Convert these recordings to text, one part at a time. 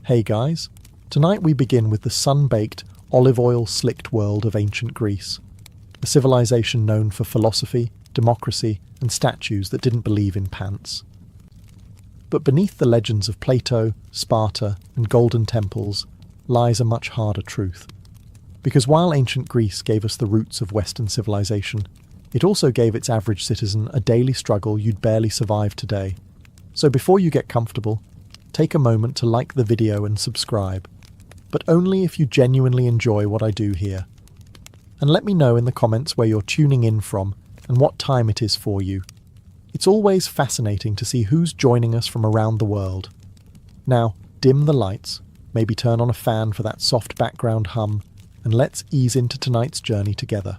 Hey guys, tonight we begin with the sun-baked, olive oil-slicked world of ancient Greece, a civilization known for philosophy, democracy, and statues that didn't believe in pants. But beneath the legends of Plato, Sparta, and golden temples lies a much harder truth. Because while ancient Greece gave us the roots of Western civilization, it also gave its average citizen a daily struggle you'd barely survive today. So before you get comfortable, take a moment to like the video and subscribe, but only if you genuinely enjoy what I do here. And let me know in the comments where you're tuning in from and what time it is for you. It's always fascinating to see who's joining us from around the world. Now, dim the lights, maybe turn on a fan for that soft background hum, and let's ease into tonight's journey together.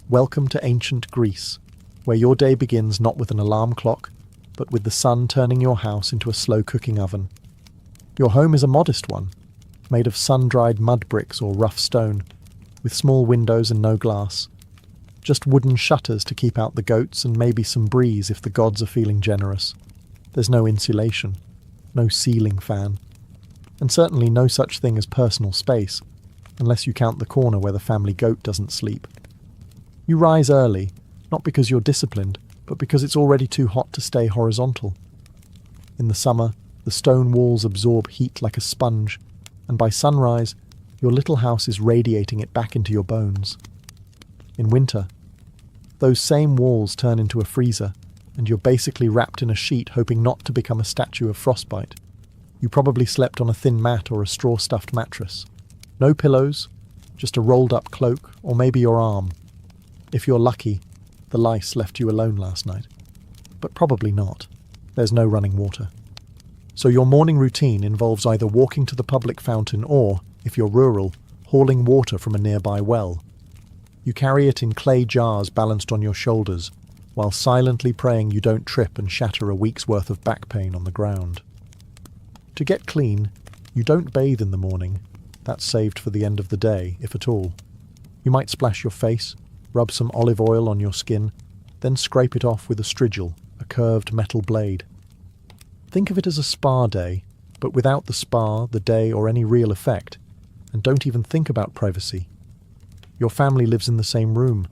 Welcome to ancient Greece, where your day begins not with an alarm clock, but with the sun turning your house into a slow-cooking oven. Your home is a modest one, made of sun-dried mud bricks or rough stone, with small windows and no glass. Just wooden shutters to keep out the goats and maybe some breeze if the gods are feeling generous. There's no insulation, no ceiling fan, and certainly no such thing as personal space, unless you count the corner where the family goat doesn't sleep. You rise early, not because you're disciplined, but because it's already too hot to stay horizontal. In the summer, the stone walls absorb heat like a sponge, and by sunrise, your little house is radiating it back into your bones. In winter, those same walls turn into a freezer, and you're basically wrapped in a sheet hoping not to become a statue of frostbite. You probably slept on a thin mat or a straw-stuffed mattress. No pillows, just a rolled-up cloak, or maybe your arm. If you're lucky, the lice left you alone last night. But probably not. There's no running water. So your morning routine involves either walking to the public fountain or, if you're rural, hauling water from a nearby well. You carry it in clay jars balanced on your shoulders, while silently praying you don't trip and shatter a week's worth of back pain on the ground. To get clean, you don't bathe in the morning. That's saved for the end of the day, if at all. You might splash your face, rub some olive oil on your skin, then scrape it off with a strigil, a curved metal blade. Think of it as a spa day, but without the spa, the day, or any real effect, and don't even think about privacy. Your family lives in the same room.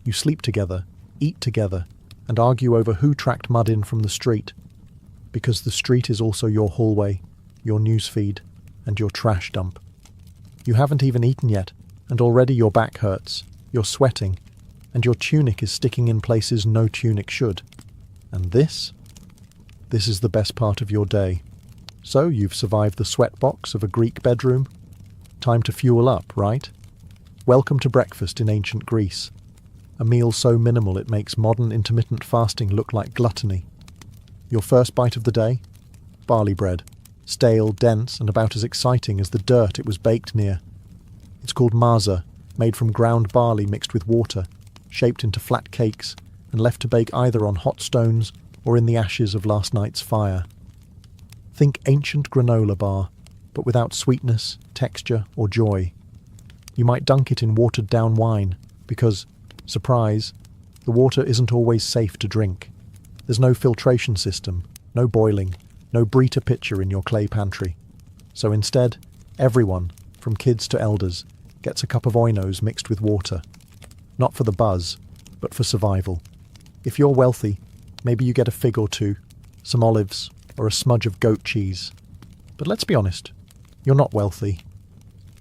You sleep together, eat together, and argue over who tracked mud in from the street, because the street is also your hallway, your newsfeed, and your trash dump. You haven't even eaten yet, and already your back hurts, you're sweating, and your tunic is sticking in places no tunic should. And this is the best part of your day. So you've survived the sweatbox of a Greek bedroom. Time to fuel up, right? Welcome to breakfast in ancient Greece. A meal so minimal it makes modern intermittent fasting look like gluttony. Your first bite of the day? Barley bread. Stale, dense, and about as exciting as the dirt it was baked near. It's called maza, made from ground barley mixed with water, shaped into flat cakes, and left to bake either on hot stones or in the ashes of last night's fire. Think ancient granola bar, but without sweetness, texture, or joy. You might dunk it in watered-down wine, because, surprise, the water isn't always safe to drink. There's no filtration system, no boiling, no Brita pitcher in your clay pantry. So instead, everyone, from kids to elders, gets a cup of oinos mixed with water. Not for the buzz, but for survival. If you're wealthy, maybe you get a fig or two, some olives, or a smudge of goat cheese. But let's be honest, you're not wealthy.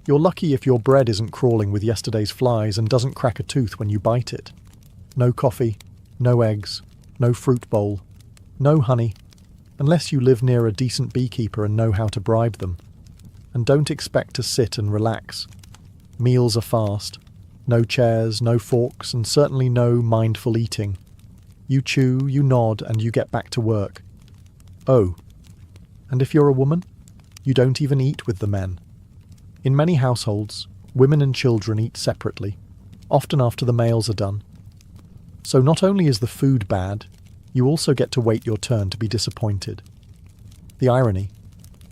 You're lucky if your bread isn't crawling with yesterday's flies and doesn't crack a tooth when you bite it. No coffee, no eggs, no fruit bowl, no honey, unless you live near a decent beekeeper and know how to bribe them. And don't expect to sit and relax. Meals are fast. No chairs, no forks, and certainly no mindful eating. You chew, you nod, and you get back to work. Oh, and if you're a woman, you don't even eat with the men. In many households, women and children eat separately, often after the males are done. So not only is the food bad, you also get to wait your turn to be disappointed. The irony: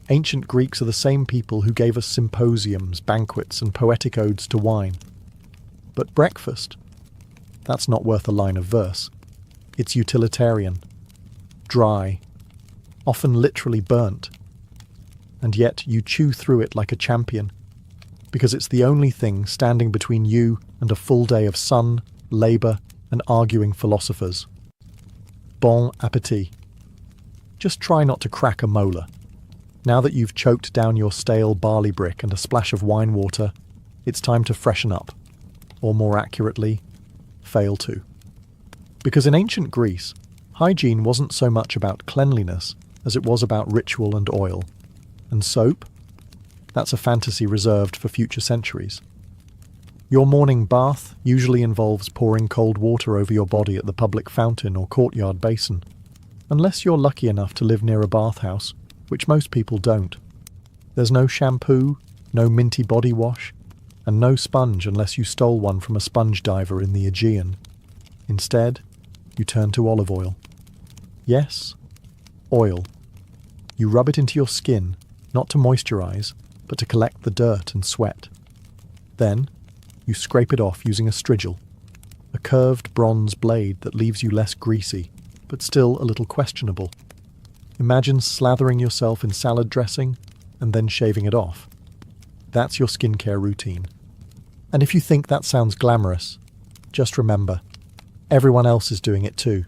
ancient Greeks are the same people who gave us symposiums, banquets, and poetic odes to wine. But breakfast? That's not worth a line of verse. It's utilitarian, dry, often literally burnt. and yet you chew through it like a champion, because it's the only thing standing between you and a full day of sun, labour, and arguing philosophers. Bon appétit. Just try not to crack a molar. Now that you've choked down your stale barley brick and a splash of wine water, it's time to freshen up, or more accurately, fail to. Because in ancient Greece, hygiene wasn't so much about cleanliness as it was about ritual and oil. And soap? That's a fantasy reserved for future centuries. Your morning bath usually involves pouring cold water over your body at the public fountain or courtyard basin, unless you're lucky enough to live near a bathhouse, which most people don't. There's no shampoo, no minty body wash, and no sponge unless you stole one from a sponge diver in the Aegean. Instead, you turn to olive oil. Yes, oil. You rub it into your skin, not to moisturize, but to collect the dirt and sweat. Then, you scrape it off using a strigil, a curved bronze blade that leaves you less greasy, but still a little questionable. Imagine slathering yourself in salad dressing and then shaving it off. That's your skincare routine. And if you think that sounds glamorous, just remember, everyone else is doing it too,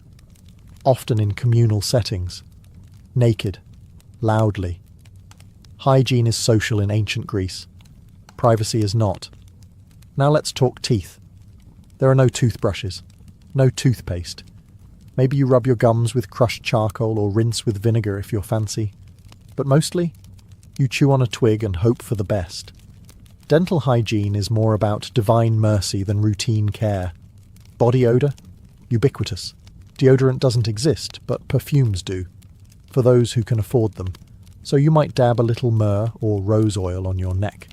often in communal settings, naked, loudly. Hygiene is social in ancient Greece. Privacy is not. Now let's talk teeth. There are no toothbrushes, no toothpaste. Maybe you rub your gums with crushed charcoal or rinse with vinegar if you're fancy. But mostly, you chew on a twig and hope for the best. Dental hygiene is more about divine mercy than routine care. Body odour? Ubiquitous. Deodorant doesn't exist, but perfumes do, for those who can afford them. So you might dab a little myrrh or rose oil on your neck,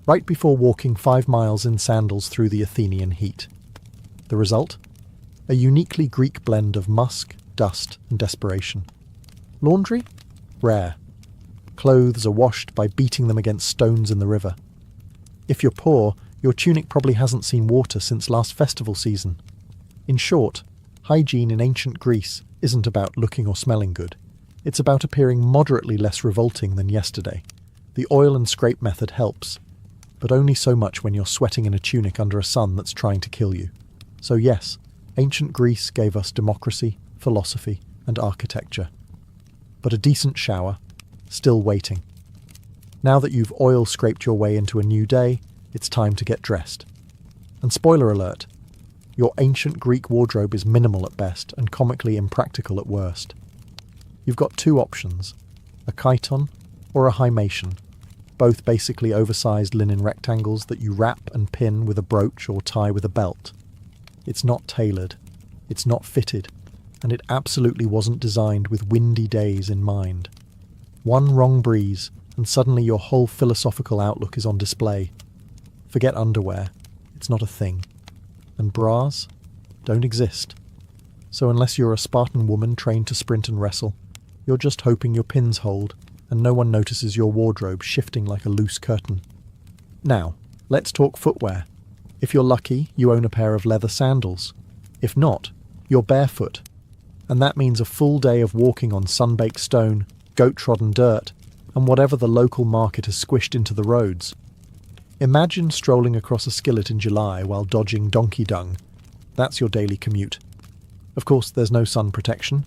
right before walking 5 miles in sandals through the Athenian heat. The result? A uniquely Greek blend of musk, dust, and desperation. Laundry? Rare. Clothes are washed by beating them against stones in the river. If you're poor, your tunic probably hasn't seen water since last festival season. In short, hygiene in ancient Greece isn't about looking or smelling good. It's about appearing moderately less revolting than yesterday. The oil and scrape method helps, but only so much when you're sweating in a tunic under a sun that's trying to kill you. So yes, ancient Greece gave us democracy, philosophy, and architecture. But a decent shower, still waiting. Now that you've oil scraped your way into a new day, it's time to get dressed. And spoiler alert, your ancient Greek wardrobe is minimal at best and comically impractical at worst. You've got 2 options, a chiton or a hymation, both basically oversized linen rectangles that you wrap and pin with a brooch or tie with a belt. It's not tailored, it's not fitted, and it absolutely wasn't designed with windy days in mind. One wrong breeze, and suddenly your whole philosophical outlook is on display. Forget underwear, it's not a thing. And bras don't exist. So unless you're a Spartan woman trained to sprint and wrestle, you're just hoping your pins hold and no one notices your wardrobe shifting like a loose curtain. Now, let's talk footwear. If you're lucky, you own a pair of leather sandals. If not, you're barefoot. And that means a full day of walking on sun-baked stone, goat-trodden dirt, and whatever the local market has squished into the roads. Imagine strolling across a skillet in July while dodging donkey dung. That's your daily commute. Of course, there's no sun protection,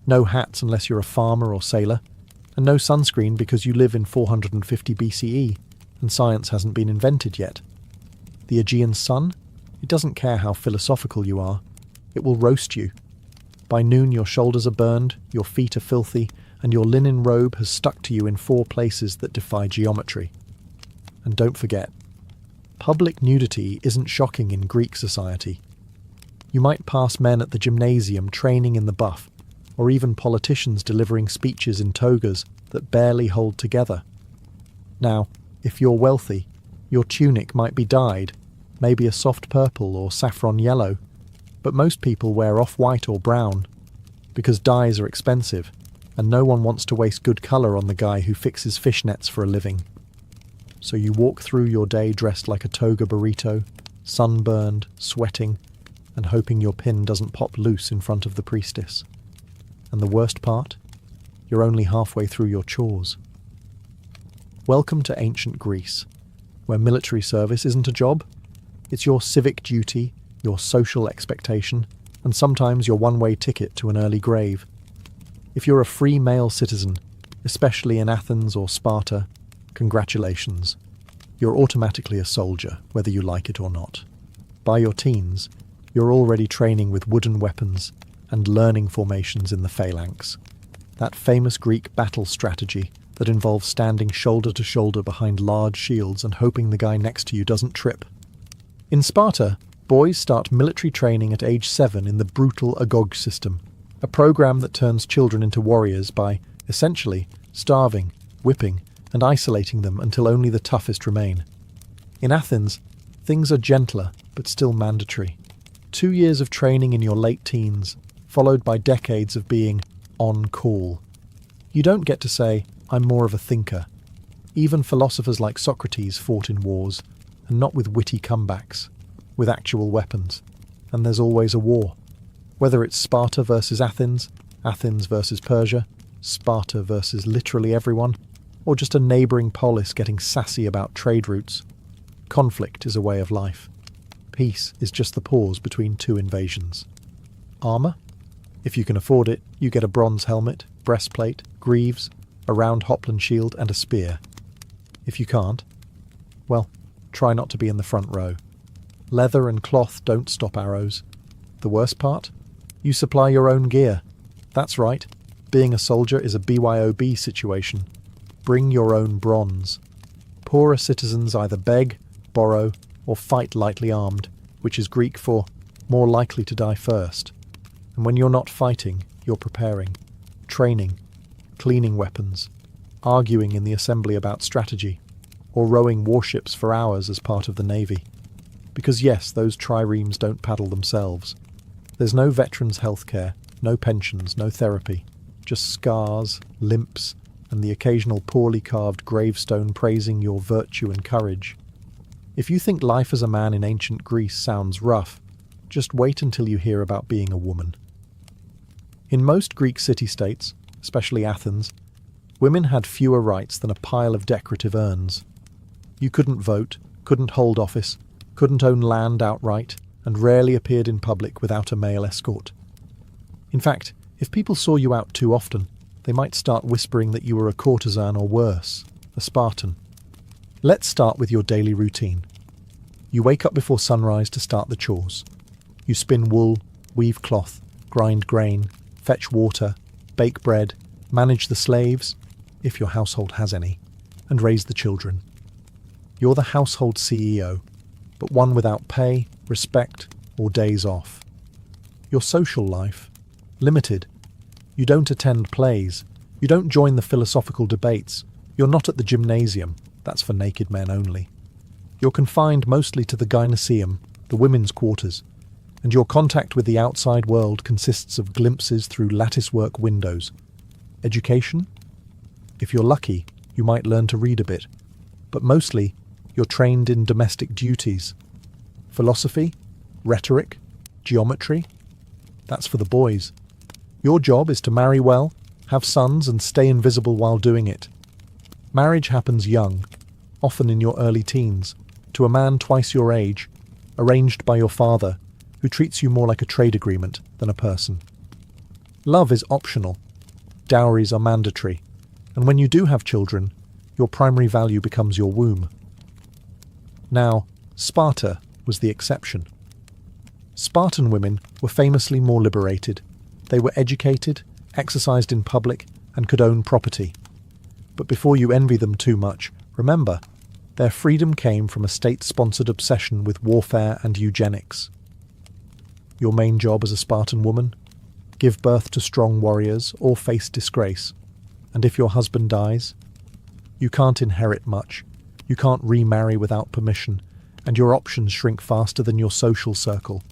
no hats unless you're a farmer or sailor, and no sunscreen because you live in 450 BCE, and science hasn't been invented yet. The Aegean sun? It doesn't care how philosophical you are. It will roast you. By noon your shoulders are burned, your feet are filthy, and your linen robe has stuck to you in 4 places that defy geometry. And don't forget, public nudity isn't shocking in Greek society. You might pass men at the gymnasium training in the buff, or even politicians delivering speeches in togas that barely hold together. Now, if you're wealthy, your tunic might be dyed, maybe a soft purple or saffron yellow, but most people wear off-white or brown, because dyes are expensive, and no one wants to waste good colour on the guy who fixes fishnets for a living. So you walk through your day dressed like a toga burrito, sunburned, sweating, and hoping your pin doesn't pop loose in front of the priestess. And the worst part? You're only halfway through your chores. Welcome to ancient Greece, where military service isn't a job. It's your civic duty, your social expectation, and sometimes your one-way ticket to an early grave. If you're a free male citizen, especially in Athens or Sparta, congratulations. You're automatically a soldier, whether you like it or not. By your teens, you're already training with wooden weapons and learning formations in the phalanx. That famous Greek battle strategy that involves standing shoulder to shoulder behind large shields and hoping the guy next to you doesn't trip. In Sparta, boys start military training at age 7 in the brutal Agog system, a program that turns children into warriors by, essentially, starving, whipping, and isolating them until only the toughest remain. In Athens, things are gentler, but still mandatory. 2 years of training in your late teens, followed by decades of being on call. You don't get to say, I'm more of a thinker. Even philosophers like Socrates fought in wars, and not with witty comebacks, with actual weapons. And there's always a war. Whether it's Sparta versus Athens, Athens versus Persia, Sparta versus literally everyone, or just a neighbouring polis getting sassy about trade routes. Conflict is a way of life. Peace is just the pause between 2 invasions. Armour? If you can afford it, you get a bronze helmet, breastplate, greaves, a round hopland shield and a spear. If you can't, well, try not to be in the front row. Leather and cloth don't stop arrows. The worst part? You supply your own gear. That's right, being a soldier is a BYOB situation. Bring your own bronze. Poorer citizens either beg, borrow, or fight lightly armed, which is Greek for more likely to die first. And when you're not fighting, you're preparing, training, cleaning weapons, arguing in the assembly about strategy, or rowing warships for hours as part of the navy. Because yes, those triremes don't paddle themselves. There's no veterans' healthcare, no pensions, no therapy, just scars, limps, and the occasional poorly carved gravestone praising your virtue and courage. If you think life as a man in ancient Greece sounds rough, just wait until you hear about being a woman. In most Greek city-states, especially Athens, women had fewer rights than a pile of decorative urns. You couldn't vote, couldn't hold office, couldn't own land outright, and rarely appeared in public without a male escort. In fact, if people saw you out too often, they might start whispering that you were a courtesan or worse, a Spartan. Let's start with your daily routine. You wake up before sunrise to start the chores. You spin wool, weave cloth, grind grain, fetch water, bake bread, manage the slaves, if your household has any, and raise the children. You're the household CEO, but one without pay, respect, or days off. Your social life? Limited. You don't attend plays. You don't join the philosophical debates. You're not at the gymnasium. That's for naked men only. You're confined mostly to the gynoeceum, the women's quarters, and your contact with the outside world consists of glimpses through latticework windows. Education? If you're lucky, you might learn to read a bit, but mostly you're trained in domestic duties. Philosophy? Rhetoric? Geometry? That's for the boys. Your job is to marry well, have sons and stay invisible while doing it. Marriage happens young, often in your early teens, to a man twice your age, arranged by your father, who treats you more like a trade agreement than a person. Love is optional. Dowries are mandatory, and when you do have children, your primary value becomes your womb. Now, Sparta was the exception. Spartan women were famously more liberated. They were educated, exercised in public, and could own property. But before you envy them too much, remember, their freedom came from a state-sponsored obsession with warfare and eugenics. Your main job as a Spartan woman? Give birth to strong warriors or face disgrace. And if your husband dies? You can't inherit much. You can't remarry without permission, and your options shrink faster than your social circle.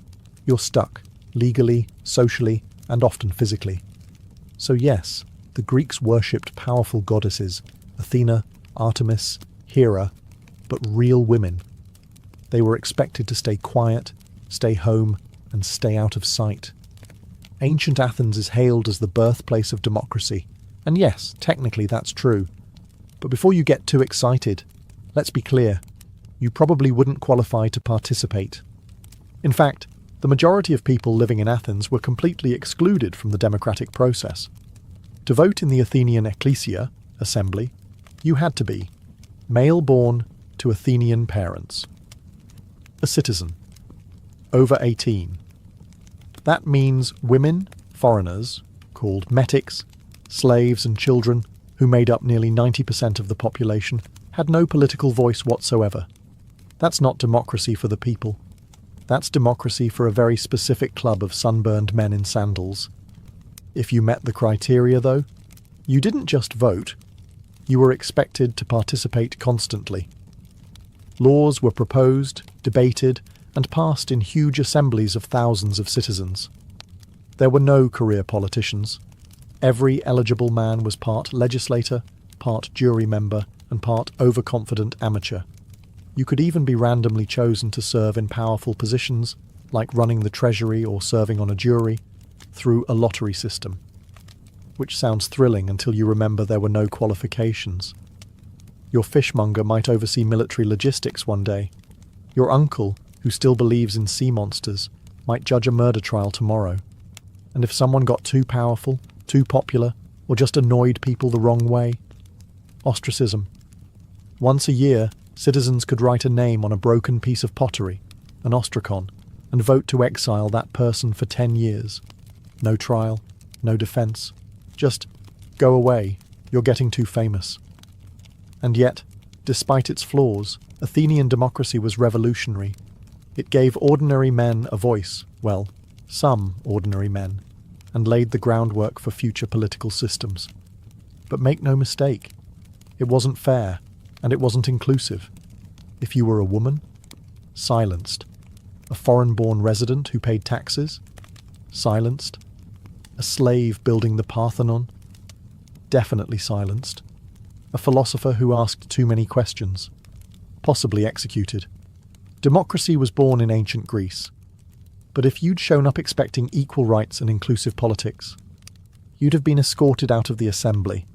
You're stuck, legally, socially, and often physically. So yes, the Greeks worshipped powerful goddesses, Athena, Artemis, Hera, but real women. They were expected to stay quiet, stay home, and stay out of sight. Ancient Athens is hailed as the birthplace of democracy, and yes, technically that's true. But before you get too excited, let's be clear, you probably wouldn't qualify to participate. In fact, the majority of people living in Athens were completely excluded from the democratic process. To vote in the Athenian ecclesia, assembly, you had to be male born to Athenian parents, a citizen, over 18. That means women, foreigners, called metics, slaves and children, who made up nearly 90% of the population, had no political voice whatsoever. That's not democracy for the people. That's democracy for a very specific club of sunburned men in sandals. If you met the criteria, though, you didn't just vote, you were expected to participate constantly. Laws were proposed, debated, and passed in huge assemblies of thousands of citizens. There were no career politicians. Every eligible man was part legislator, part jury member, and part overconfident amateur. You could even be randomly chosen to serve in powerful positions, like running the treasury or serving on a jury, through a lottery system. Which sounds thrilling until you remember there were no qualifications. Your fishmonger might oversee military logistics one day. Your uncle, who still believes in sea monsters, might judge a murder trial tomorrow. And if someone got too powerful, too popular, or just annoyed people the wrong way, ostracism. Once a year, citizens could write a name on a broken piece of pottery, an ostracon, and vote to exile that person for 10 years. No trial, no defence. Just go away, you're getting too famous. And yet, despite its flaws, Athenian democracy was revolutionary. It gave ordinary men a voice, well, some ordinary men, and laid the groundwork for future political systems. But make no mistake, it wasn't fair, and it wasn't inclusive. If you were a woman, silenced. A foreign-born resident who paid taxes, silenced. A slave building the Parthenon, definitely silenced. A philosopher who asked too many questions, possibly executed. Democracy was born in ancient Greece. But if you'd shown up expecting equal rights and inclusive politics, you'd have been escorted out of the assembly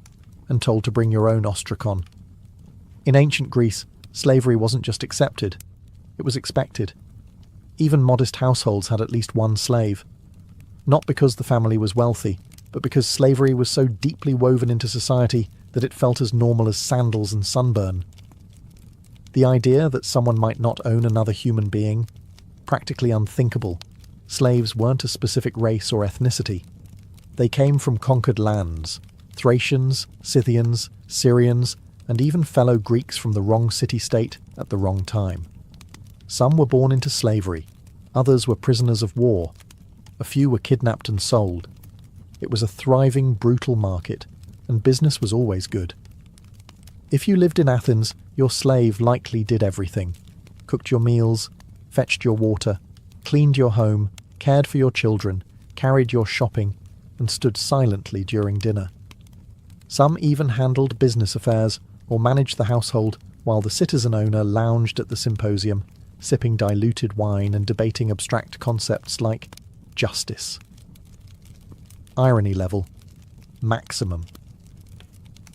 and told to bring your own ostracon. In ancient Greece, slavery wasn't just accepted, it was expected. Even modest households had at least one slave. Not because the family was wealthy, but because slavery was so deeply woven into society that it felt as normal as sandals and sunburn. The idea that someone might not own another human being, practically unthinkable. Slaves weren't a specific race or ethnicity. They came from conquered lands, Thracians, Scythians, Syrians, and even fellow Greeks from the wrong city-state at the wrong time. Some were born into slavery, others were prisoners of war, a few were kidnapped and sold. It was a thriving, brutal market, and business was always good. If you lived in Athens, your slave likely did everything. Cooked your meals, fetched your water, cleaned your home, cared for your children, carried your shopping, and stood silently during dinner. Some even handled business affairs or managed the household while the citizen owner lounged at the symposium, sipping diluted wine and debating abstract concepts like justice. Irony level, maximum.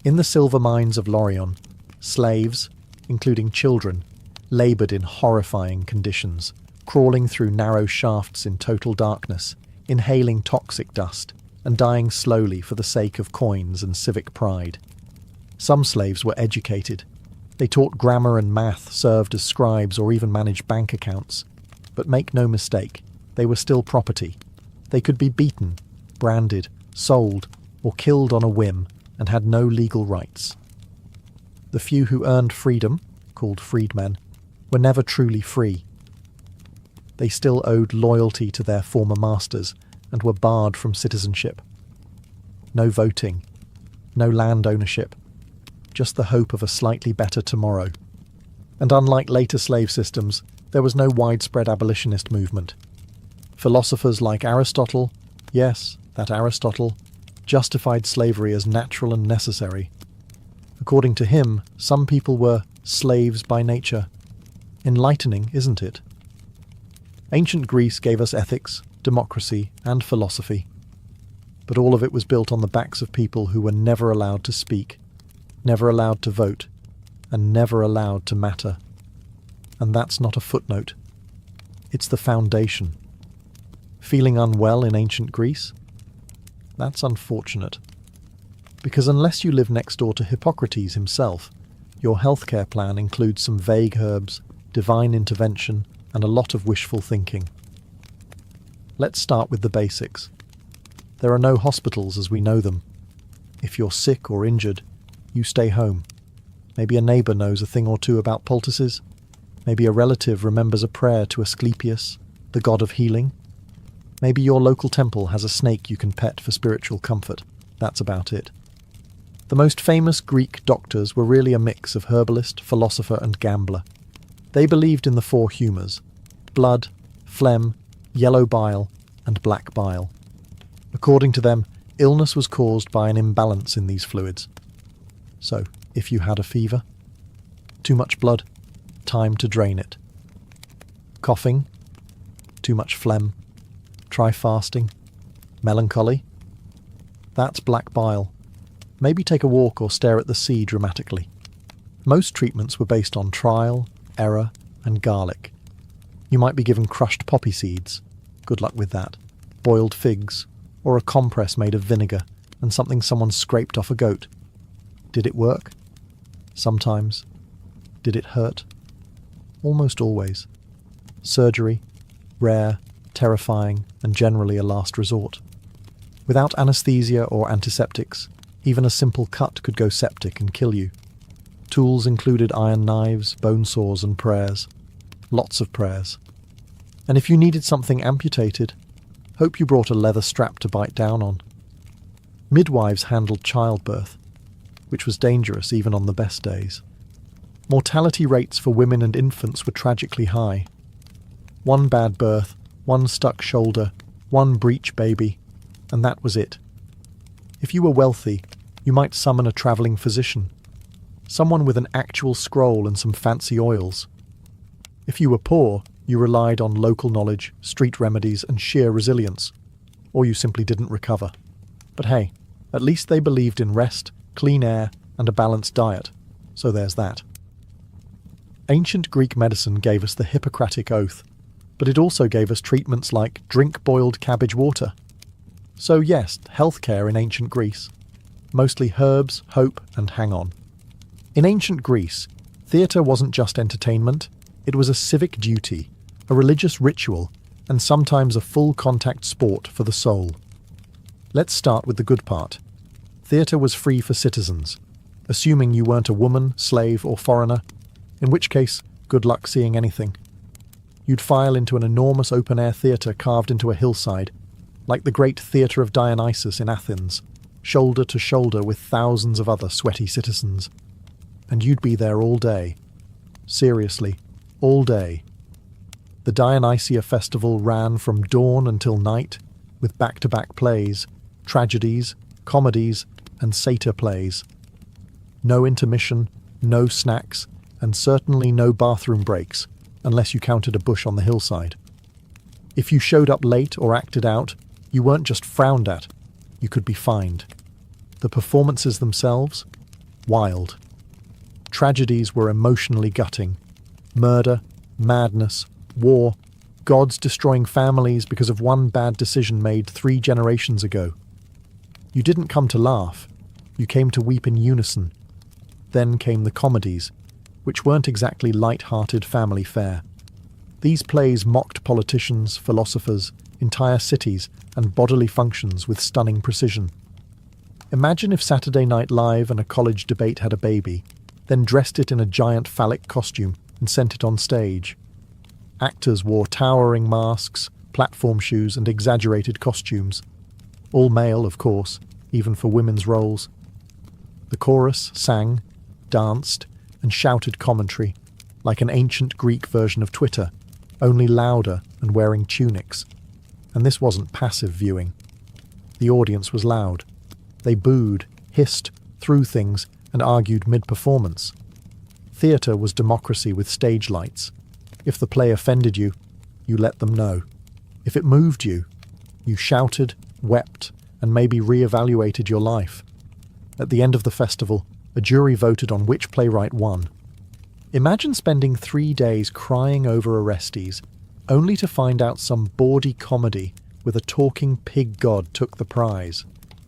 In the silver mines of Laurion, slaves, including children, laboured in horrifying conditions, crawling through narrow shafts in total darkness, inhaling toxic dust, and dying slowly for the sake of coins and civic pride. Some slaves were educated. They taught grammar and math, served as scribes, or even managed bank accounts. But make no mistake, they were still property. They could be beaten, branded, sold, or killed on a whim, and had no legal rights. The few who earned freedom, called freedmen, were never truly free. They still owed loyalty to their former masters and were barred from citizenship. No voting, no land ownership, just the hope of a slightly better tomorrow. And unlike later slave systems, there was no widespread abolitionist movement. Philosophers like Aristotle, yes, that Aristotle, justified slavery as natural and necessary. According to him, some people were slaves by nature. Enlightening, isn't it? Ancient Greece gave us ethics, democracy, and philosophy. But all of it was built on the backs of people who were never allowed to speak. never allowed to vote, and never allowed to matter. And that's not a footnote. It's the foundation. Feeling unwell in ancient Greece? That's unfortunate. Because unless you live next door to Hippocrates himself, your healthcare plan includes some vague herbs, divine intervention, and a lot of wishful thinking. Let's start with the basics. There are no hospitals as we know them. If you're sick or injured, you stay home. Maybe a neighbour knows a thing or two about poultices. Maybe a relative remembers a prayer to Asclepius, the god of healing. Maybe your local temple has a snake you can pet for spiritual comfort. That's about it. The most famous Greek doctors were really a mix of herbalist, philosopher, and gambler. They believed in the four humours: blood, phlegm, yellow bile, and black bile. According to them, illness was caused by an imbalance in these fluids. So, if you had a fever, too much blood, time to drain it. Coughing, too much phlegm, try fasting. Melancholy, that's black bile. Maybe take a walk or stare at the sea dramatically. Most treatments were based on trial, error, and garlic. You might be given crushed poppy seeds, good luck with that, boiled figs, or a compress made of vinegar and something someone scraped off a goat. Did it work? Sometimes. Did it hurt? Almost always. Surgery, rare, terrifying, and generally a last resort. Without anesthesia or antiseptics, even a simple cut could go septic and kill you. Tools included iron knives, bone saws, and prayers. Lots of prayers. And if you needed something amputated, hope you brought a leather strap to bite down on. Midwives handled childbirth, which was dangerous even on the best days. Mortality rates for women and infants were tragically high. One bad birth, one stuck shoulder, one breech baby, and that was it. If you were wealthy, you might summon a travelling physician, someone with an actual scroll and some fancy oils. If you were poor, you relied on local knowledge, street remedies, and sheer resilience, or you simply didn't recover. But hey, at least they believed in rest, clean air, and a balanced diet, so there's that. Ancient Greek medicine gave us the Hippocratic Oath, but it also gave us treatments like drink boiled cabbage water. So yes, healthcare in ancient Greece. Mostly herbs, hope, and hang on. In ancient Greece, theatre wasn't just entertainment, it was a civic duty, a religious ritual, and sometimes a full-contact sport for the soul. Let's start with the good part. Theatre was free for citizens, assuming you weren't a woman, slave, or foreigner, in which case, good luck seeing anything. You'd file into an enormous open-air theatre carved into a hillside, like the great Theatre of Dionysus in Athens, shoulder to shoulder with thousands of other sweaty citizens. And you'd be there all day. Seriously, all day. The Dionysia festival ran from dawn until night, with back-to-back plays, tragedies, comedies, and satyr plays. No intermission, no snacks, and certainly no bathroom breaks, unless you counted a bush on the hillside. If you showed up late or acted out, you weren't just frowned at, you could be fined. The performances themselves? Wild. Tragedies were emotionally gutting. Murder, madness, war, gods destroying families because of one bad decision made 3 generations ago. You didn't come to laugh, you came to weep in unison. Then came the comedies, which weren't exactly light-hearted family fare. These plays mocked politicians, philosophers, entire cities, and bodily functions with stunning precision. Imagine if Saturday Night Live and a college debate had a baby, then dressed it in a giant phallic costume and sent it on stage. Actors wore towering masks, platform shoes, and exaggerated costumes. All male, of course, even for women's roles. The chorus sang, danced, and shouted commentary, like an ancient Greek version of Twitter, only louder and wearing tunics. And this wasn't passive viewing. The audience was loud. They booed, hissed, threw things, and argued mid-performance. Theatre was democracy with stage lights. If the play offended you, you let them know. If it moved you, you shouted, wept, and maybe re-evaluated your life. At the end of the festival, A jury voted on which playwright won. Imagine spending 3 days crying over Orestes, only to find out some bawdy comedy with a talking pig god took the prize.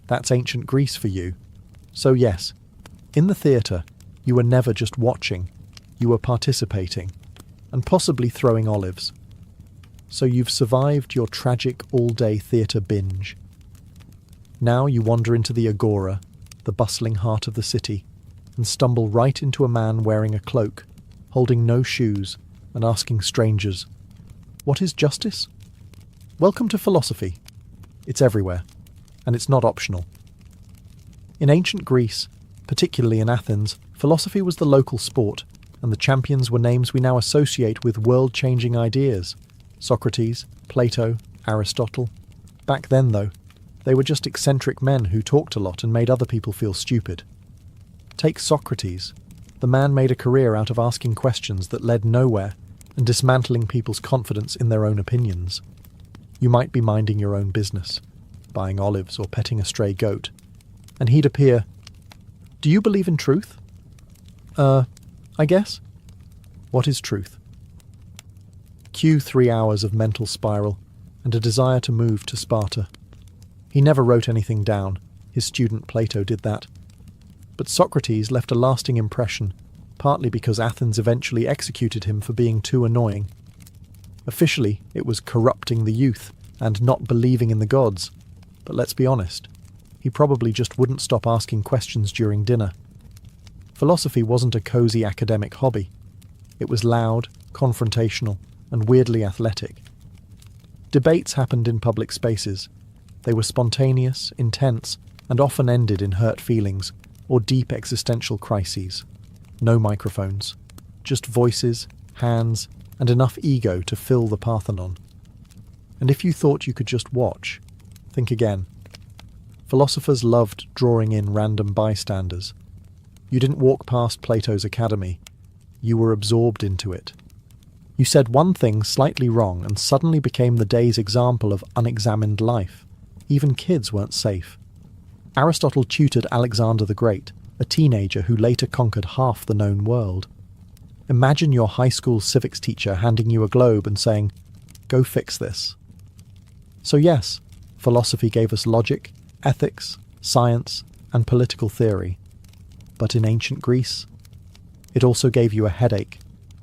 That's ancient Greece for you. So yes, in the theatre, you were never just watching, you were participating, and possibly throwing olives. So you've survived your tragic all-day theatre binge. Now you wander into the agora, the bustling heart of the city, and stumble right into a man wearing a cloak, holding no shoes, and asking strangers, "What is justice?" Welcome to philosophy. It's everywhere, and it's not optional. In ancient Greece, particularly in Athens, philosophy was the local sport, and the champions were names we now associate with world-changing ideas. Socrates, Plato, Aristotle. Back then, though, they were just eccentric men who talked a lot and made other people feel stupid. Take Socrates. The man made a career out of asking questions that led nowhere and dismantling people's confidence in their own opinions. You might be minding your own business, buying olives or petting a stray goat, and he'd appear, "Do you believe in truth?" I guess. What is truth? Cue 3 hours of mental spiral and a desire to move to Sparta. He never wrote anything down. His student Plato did that. But Socrates left a lasting impression, partly because Athens eventually executed him for being too annoying. Officially, it was corrupting the youth and not believing in the gods. But let's be honest, he probably just wouldn't stop asking questions during dinner. Philosophy wasn't a cozy academic hobby. It was loud, confrontational, and weirdly athletic. Debates happened in public spaces. They were spontaneous, intense, and often ended in hurt feelings or deep existential crises. No microphones, just voices, hands, and enough ego to fill the Parthenon. And if you thought you could just watch, think again. Philosophers loved drawing in random bystanders. You didn't walk past Plato's academy. You were absorbed into it. You said one thing slightly wrong and suddenly became the day's example of unexamined life. Even kids weren't safe. Aristotle tutored Alexander the Great, a teenager who later conquered half the known world. Imagine your high school civics teacher handing you a globe and saying, "Go fix this." So yes, philosophy gave us logic, ethics, science, and political theory. But in ancient Greece, it also gave you a headache,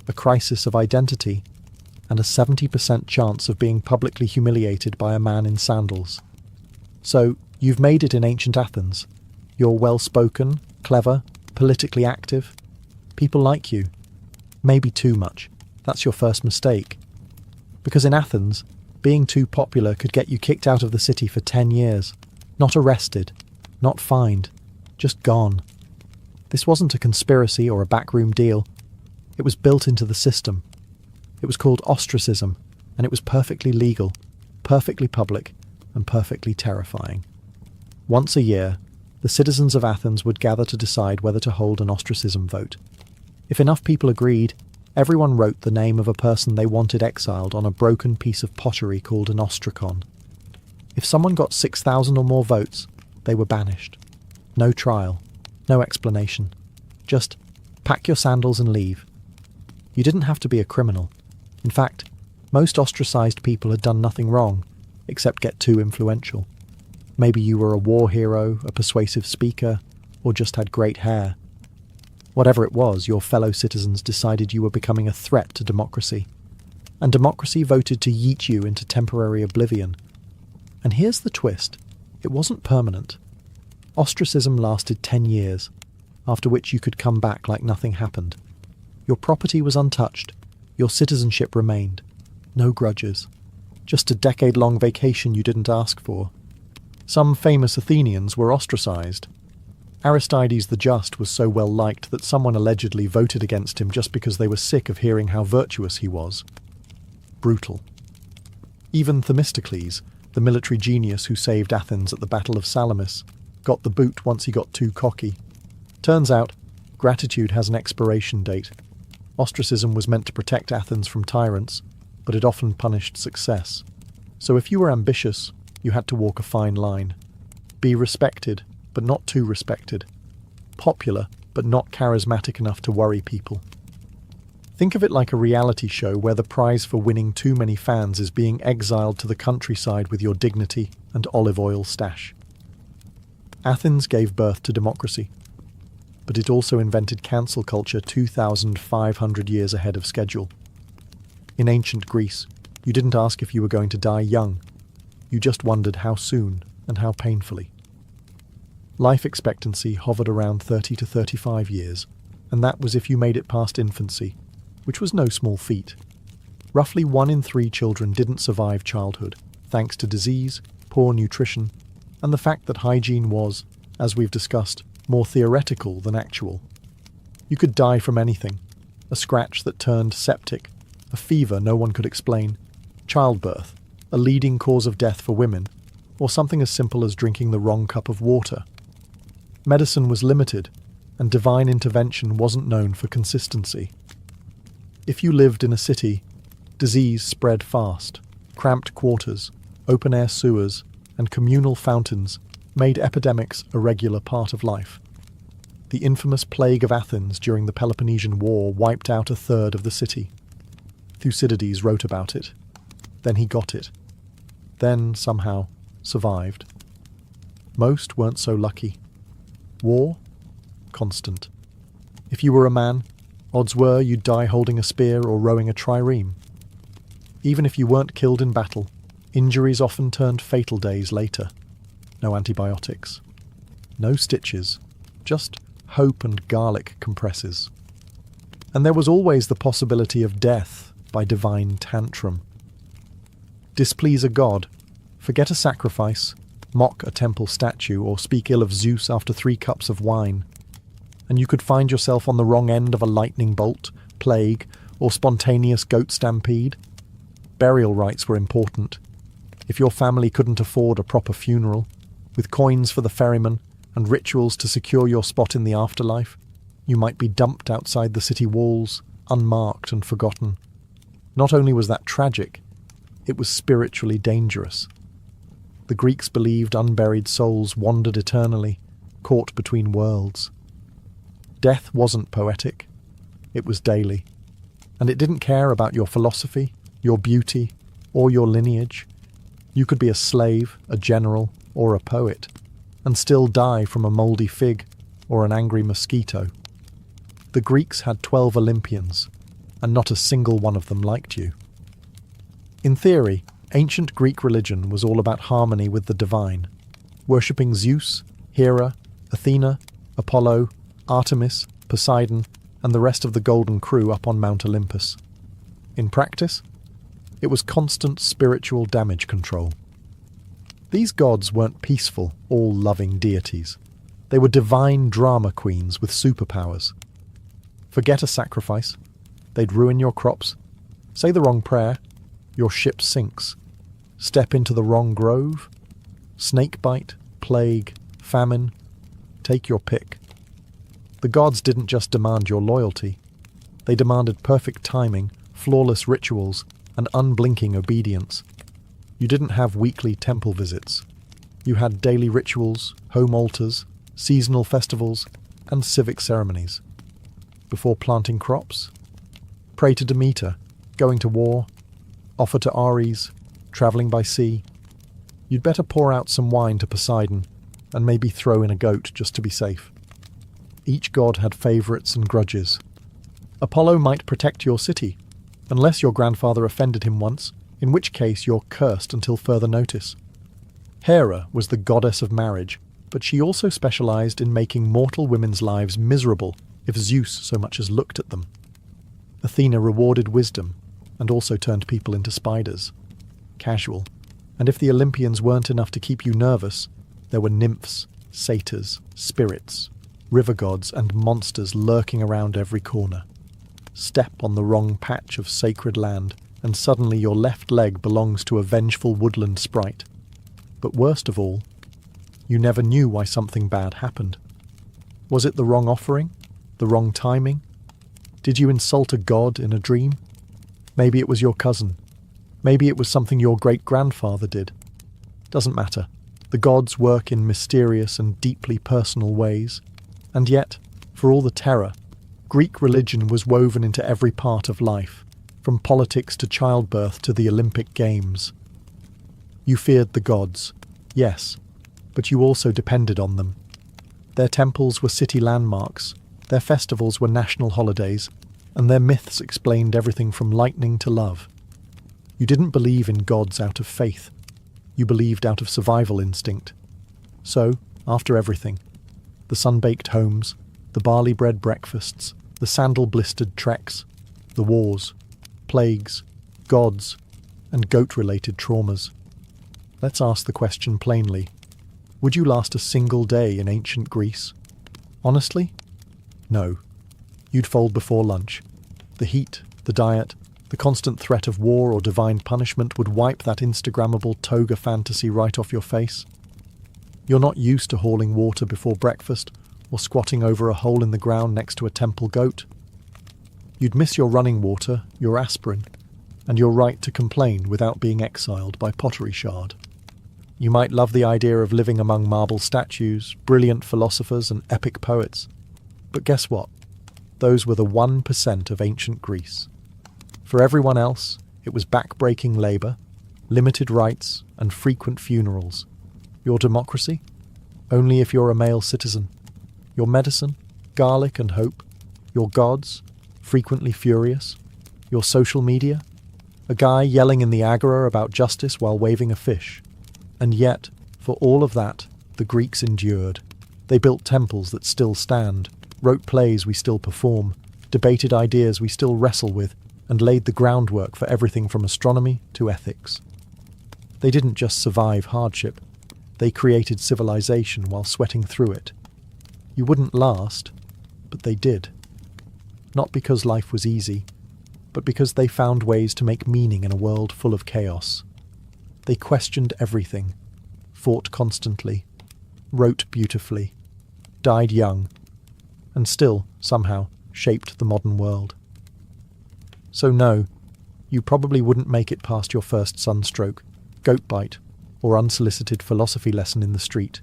a crisis of identity, and a 70% chance of being publicly humiliated by a man in sandals. So, you've made it in ancient Athens. You're well-spoken, clever, politically active. People like you. Maybe too much. That's your first mistake. Because in Athens, being too popular could get you kicked out of the city for 10 years. Not arrested, not fined, just gone. This wasn't a conspiracy or a backroom deal. It was built into the system. It was called ostracism, and it was perfectly legal, perfectly public, and perfectly terrifying. Once a year, the citizens of Athens would gather to decide whether to hold an ostracism vote. If enough people agreed, everyone wrote the name of a person they wanted exiled on a broken piece of pottery called an ostracon. If someone got 6,000 or more votes, they were banished. No trial, no explanation. Just pack your sandals and leave. You didn't have to be a criminal. In fact, most ostracized people had done nothing wrong, except get too influential. Maybe you were a war hero, a persuasive speaker, or just had great hair. Whatever it was, your fellow citizens decided you were becoming a threat to democracy. And democracy voted to yeet you into temporary oblivion. And here's the twist. It wasn't permanent. Ostracism lasted 10 years, after which you could come back like nothing happened. Your property was untouched. Your citizenship remained. No grudges. Just a decade-long vacation you didn't ask for. Some famous Athenians were ostracized. Aristides the Just was so well liked that someone allegedly voted against him just because they were sick of hearing how virtuous he was. Brutal. Even Themistocles, the military genius who saved Athens at the Battle of Salamis, got the boot once he got too cocky. Turns out, gratitude has an expiration date. Ostracism was meant to protect Athens from tyrants, but it often punished success. So if you were ambitious, you had to walk a fine line. Be respected, but not too respected. Popular, but not charismatic enough to worry people. Think of it like a reality show where the prize for winning too many fans is being exiled to the countryside with your dignity and olive oil stash. Athens gave birth to democracy, but it also invented cancel culture 2,500 years ahead of schedule. In ancient Greece, you didn't ask if you were going to die young. You just wondered how soon and how painfully. Life expectancy hovered around 30 to 35 years, and that was if you made it past infancy, which was no small feat. Roughly 1 in 3 children didn't survive childhood, thanks to disease, poor nutrition, and the fact that hygiene was, as we've discussed, more theoretical than actual. You could die from anything: a scratch that turned septic, a fever no one could explain, childbirth, a leading cause of death for women, or something as simple as drinking the wrong cup of water. Medicine was limited, and divine intervention wasn't known for consistency. If you lived in a city, disease spread fast. Cramped quarters, open-air sewers, and communal fountains made epidemics a regular part of life. The infamous plague of Athens during the Peloponnesian War wiped out 1/3 of the city. Thucydides wrote about it. Then he got it. Then, somehow, survived. Most weren't so lucky. War? Constant. If you were a man, odds were you'd die holding a spear or rowing a trireme. Even if you weren't killed in battle, injuries often turned fatal days later. No antibiotics. No stitches. Just hope and garlic compresses. And there was always the possibility of death by divine tantrum. Displease a god, forget a sacrifice, mock a temple statue, or speak ill of Zeus after 3 cups of wine, and you could find yourself on the wrong end of a lightning bolt, plague, or spontaneous goat stampede. Burial rites were important. If your family couldn't afford a proper funeral, with coins for the ferryman and rituals to secure your spot in the afterlife, you might be dumped outside the city walls, unmarked and forgotten. Not only was that tragic, it was spiritually dangerous. The Greeks believed unburied souls wandered eternally, caught between worlds. Death wasn't poetic, it was daily, and it didn't care about your philosophy, your beauty, or your lineage. You could be a slave, a general, or a poet, and still die from a mouldy fig or an angry mosquito. The Greeks had 12 Olympians, and not a single one of them liked you. In theory, ancient Greek religion was all about harmony with the divine, worshipping Zeus, Hera, Athena, Apollo, Artemis, Poseidon, and the rest of the Golden Crew up on Mount Olympus. In practice, it was constant spiritual damage control. These gods weren't peaceful, all-loving deities. They were divine drama queens with superpowers. Forget a sacrifice. They'd ruin your crops. Say the wrong prayer. Your ship sinks. Step into the wrong grove. Snakebite, plague, famine. Take your pick. The gods didn't just demand your loyalty. They demanded perfect timing, flawless rituals, and unblinking obedience. You didn't have weekly temple visits. You had daily rituals, home altars, seasonal festivals, and civic ceremonies. Before planting crops, pray to Demeter, going to war, offer to Ares, travelling by sea. You'd better pour out some wine to Poseidon, and maybe throw in a goat just to be safe. Each god had favourites and grudges. Apollo might protect your city, unless your grandfather offended him once, in which case you're cursed until further notice. Hera was the goddess of marriage, but she also specialised in making mortal women's lives miserable if Zeus so much as looked at them. Athena rewarded wisdom, and also turned people into spiders. Casual. And if the Olympians weren't enough to keep you nervous, there were nymphs, satyrs, spirits, river gods, and monsters lurking around every corner. Step on the wrong patch of sacred land, and suddenly your left leg belongs to a vengeful woodland sprite. But worst of all, you never knew why something bad happened. Was it the wrong offering? The wrong timing? Did you insult a god in a dream? Maybe it was your cousin. Maybe it was something your great-grandfather did. Doesn't matter. The gods work in mysterious and deeply personal ways. And yet, For all the terror, Greek religion was woven into every part of life, from politics to childbirth to the Olympic Games. You feared the gods, yes, but you also depended on them. Their temples were city landmarks, their festivals were national holidays, and their myths explained everything from lightning to love. You didn't believe in gods out of faith. You believed out of survival instinct. So, after everything, the sun-baked homes, the barley-bread breakfasts, the sandal-blistered treks, the wars, plagues, gods, and goat-related traumas. Let's ask the question plainly. Would you last a single day in ancient Greece? Honestly? No. You'd fold before lunch. The heat, the diet, the constant threat of war or divine punishment would wipe that Instagrammable toga fantasy right off your face. You're not used to hauling water before breakfast or squatting over a hole in the ground next to a temple goat. You'd miss your running water, your aspirin, and your right to complain without being exiled by pottery shard. You might love the idea of living among marble statues, brilliant philosophers, and epic poets. But guess what? Those were the 1% of ancient Greece. For everyone else, it was back-breaking labour, limited rights, and frequent funerals. Your democracy? Only if you're a male citizen. Your medicine? Garlic and hope. Your gods? Frequently furious. Your social media? A guy yelling in the agora about justice while waving a fish. And yet, for all of that, the Greeks endured. They built temples that still stand, wrote plays we still perform, debated ideas we still wrestle with, and laid the groundwork for everything from astronomy to ethics. They didn't just survive hardship, they created civilization while sweating through it. You wouldn't last, but they did. Not because life was easy, but because they found ways to make meaning in a world full of chaos. They questioned everything, fought constantly, wrote beautifully, died young, and still, somehow, shaped the modern world. So no, you probably wouldn't make it past your first sunstroke, goat bite, or unsolicited philosophy lesson in the street.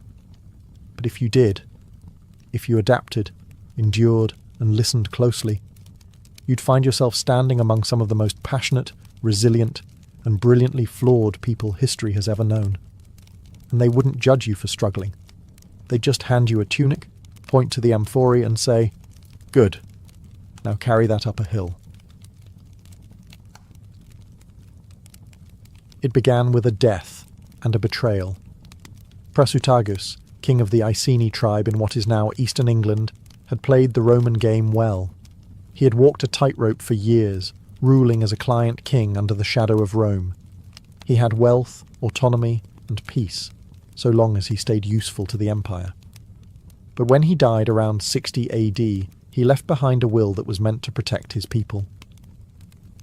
But if you did, if you adapted, endured, and listened closely, you'd find yourself standing among some of the most passionate, resilient, and brilliantly flawed people history has ever known. And they wouldn't judge you for struggling. They'd just hand you a tunic, point to the amphorae and say, "Good, now carry that up a hill." It began with a death and a betrayal. Prasutagus, king of the Iceni tribe in what is now eastern England, had played the Roman game well. He had walked a tightrope for years, ruling as a client king under the shadow of Rome. He had wealth, autonomy, and peace, so long as he stayed useful to the empire. But when he died around 60 AD, he left behind a will that was meant to protect his people.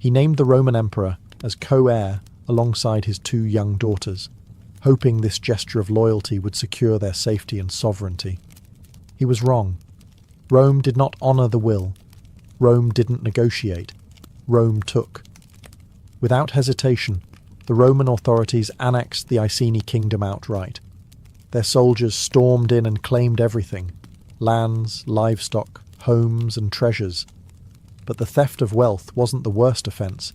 He named the Roman emperor as co-heir alongside his 2 young daughters, hoping this gesture of loyalty would secure their safety and sovereignty. He was wrong. Rome did not honour the will. Rome didn't negotiate. Rome took. Without hesitation, the Roman authorities annexed the Iceni kingdom outright. Their soldiers stormed in and claimed everything: lands, livestock, homes, and treasures. But the theft of wealth wasn't the worst offence.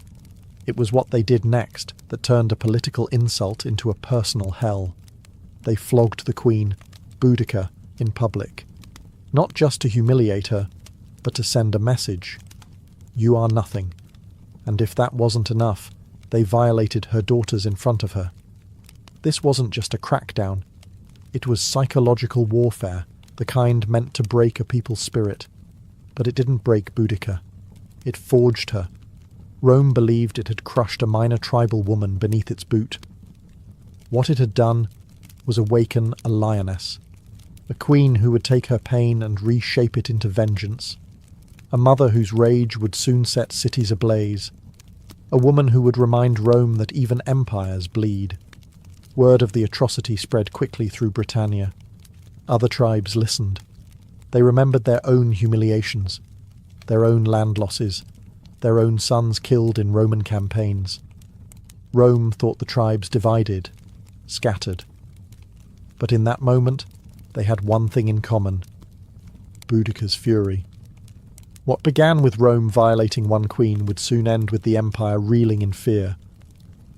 It was what they did next that turned a political insult into a personal hell. They flogged the queen, Boudica, in public. Not just to humiliate her, but to send a message. You are nothing. And if that wasn't enough, they violated her daughters in front of her. This wasn't just a crackdown. It was psychological warfare, the kind meant to break a people's spirit. But it didn't break Boudica. It forged her. Rome believed it had crushed a minor tribal woman beneath its boot. What it had done was awaken a lioness, a queen who would take her pain and reshape it into vengeance, a mother whose rage would soon set cities ablaze, a woman who would remind Rome that even empires bleed. Word of the atrocity spread quickly through Britannia. Other tribes listened. They remembered their own humiliations, their own land losses, their own sons killed in Roman campaigns. Rome thought the tribes divided, scattered. But in that moment, they had one thing in common. Boudicca's fury. What began with Rome violating one queen would soon end with the empire reeling in fear.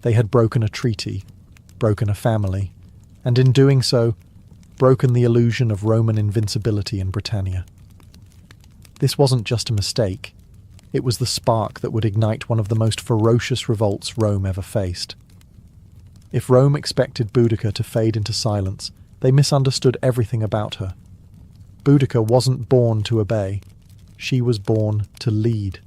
They had broken a treaty, broken a family, and in doing so, broken the illusion of Roman invincibility in Britannia. This wasn't just a mistake, it was the spark that would ignite one of the most ferocious revolts Rome ever faced. If Rome expected Boudicca to fade into silence, they misunderstood everything about her. Boudicca wasn't born to obey, she was born to lead.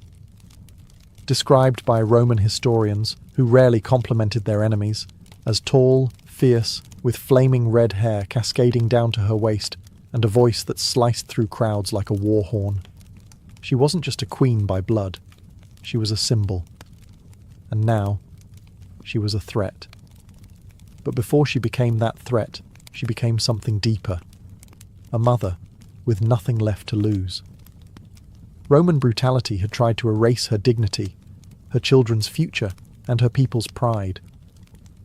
Described by Roman historians, who rarely complimented their enemies, as tall, fierce, with flaming red hair cascading down to her waist and a voice that sliced through crowds like a war horn. She wasn't just a queen by blood, she was a symbol. And now, she was a threat. But before she became that threat, she became something deeper. A mother, with nothing left to lose. Roman brutality had tried to erase her dignity, her children's future, and her people's pride.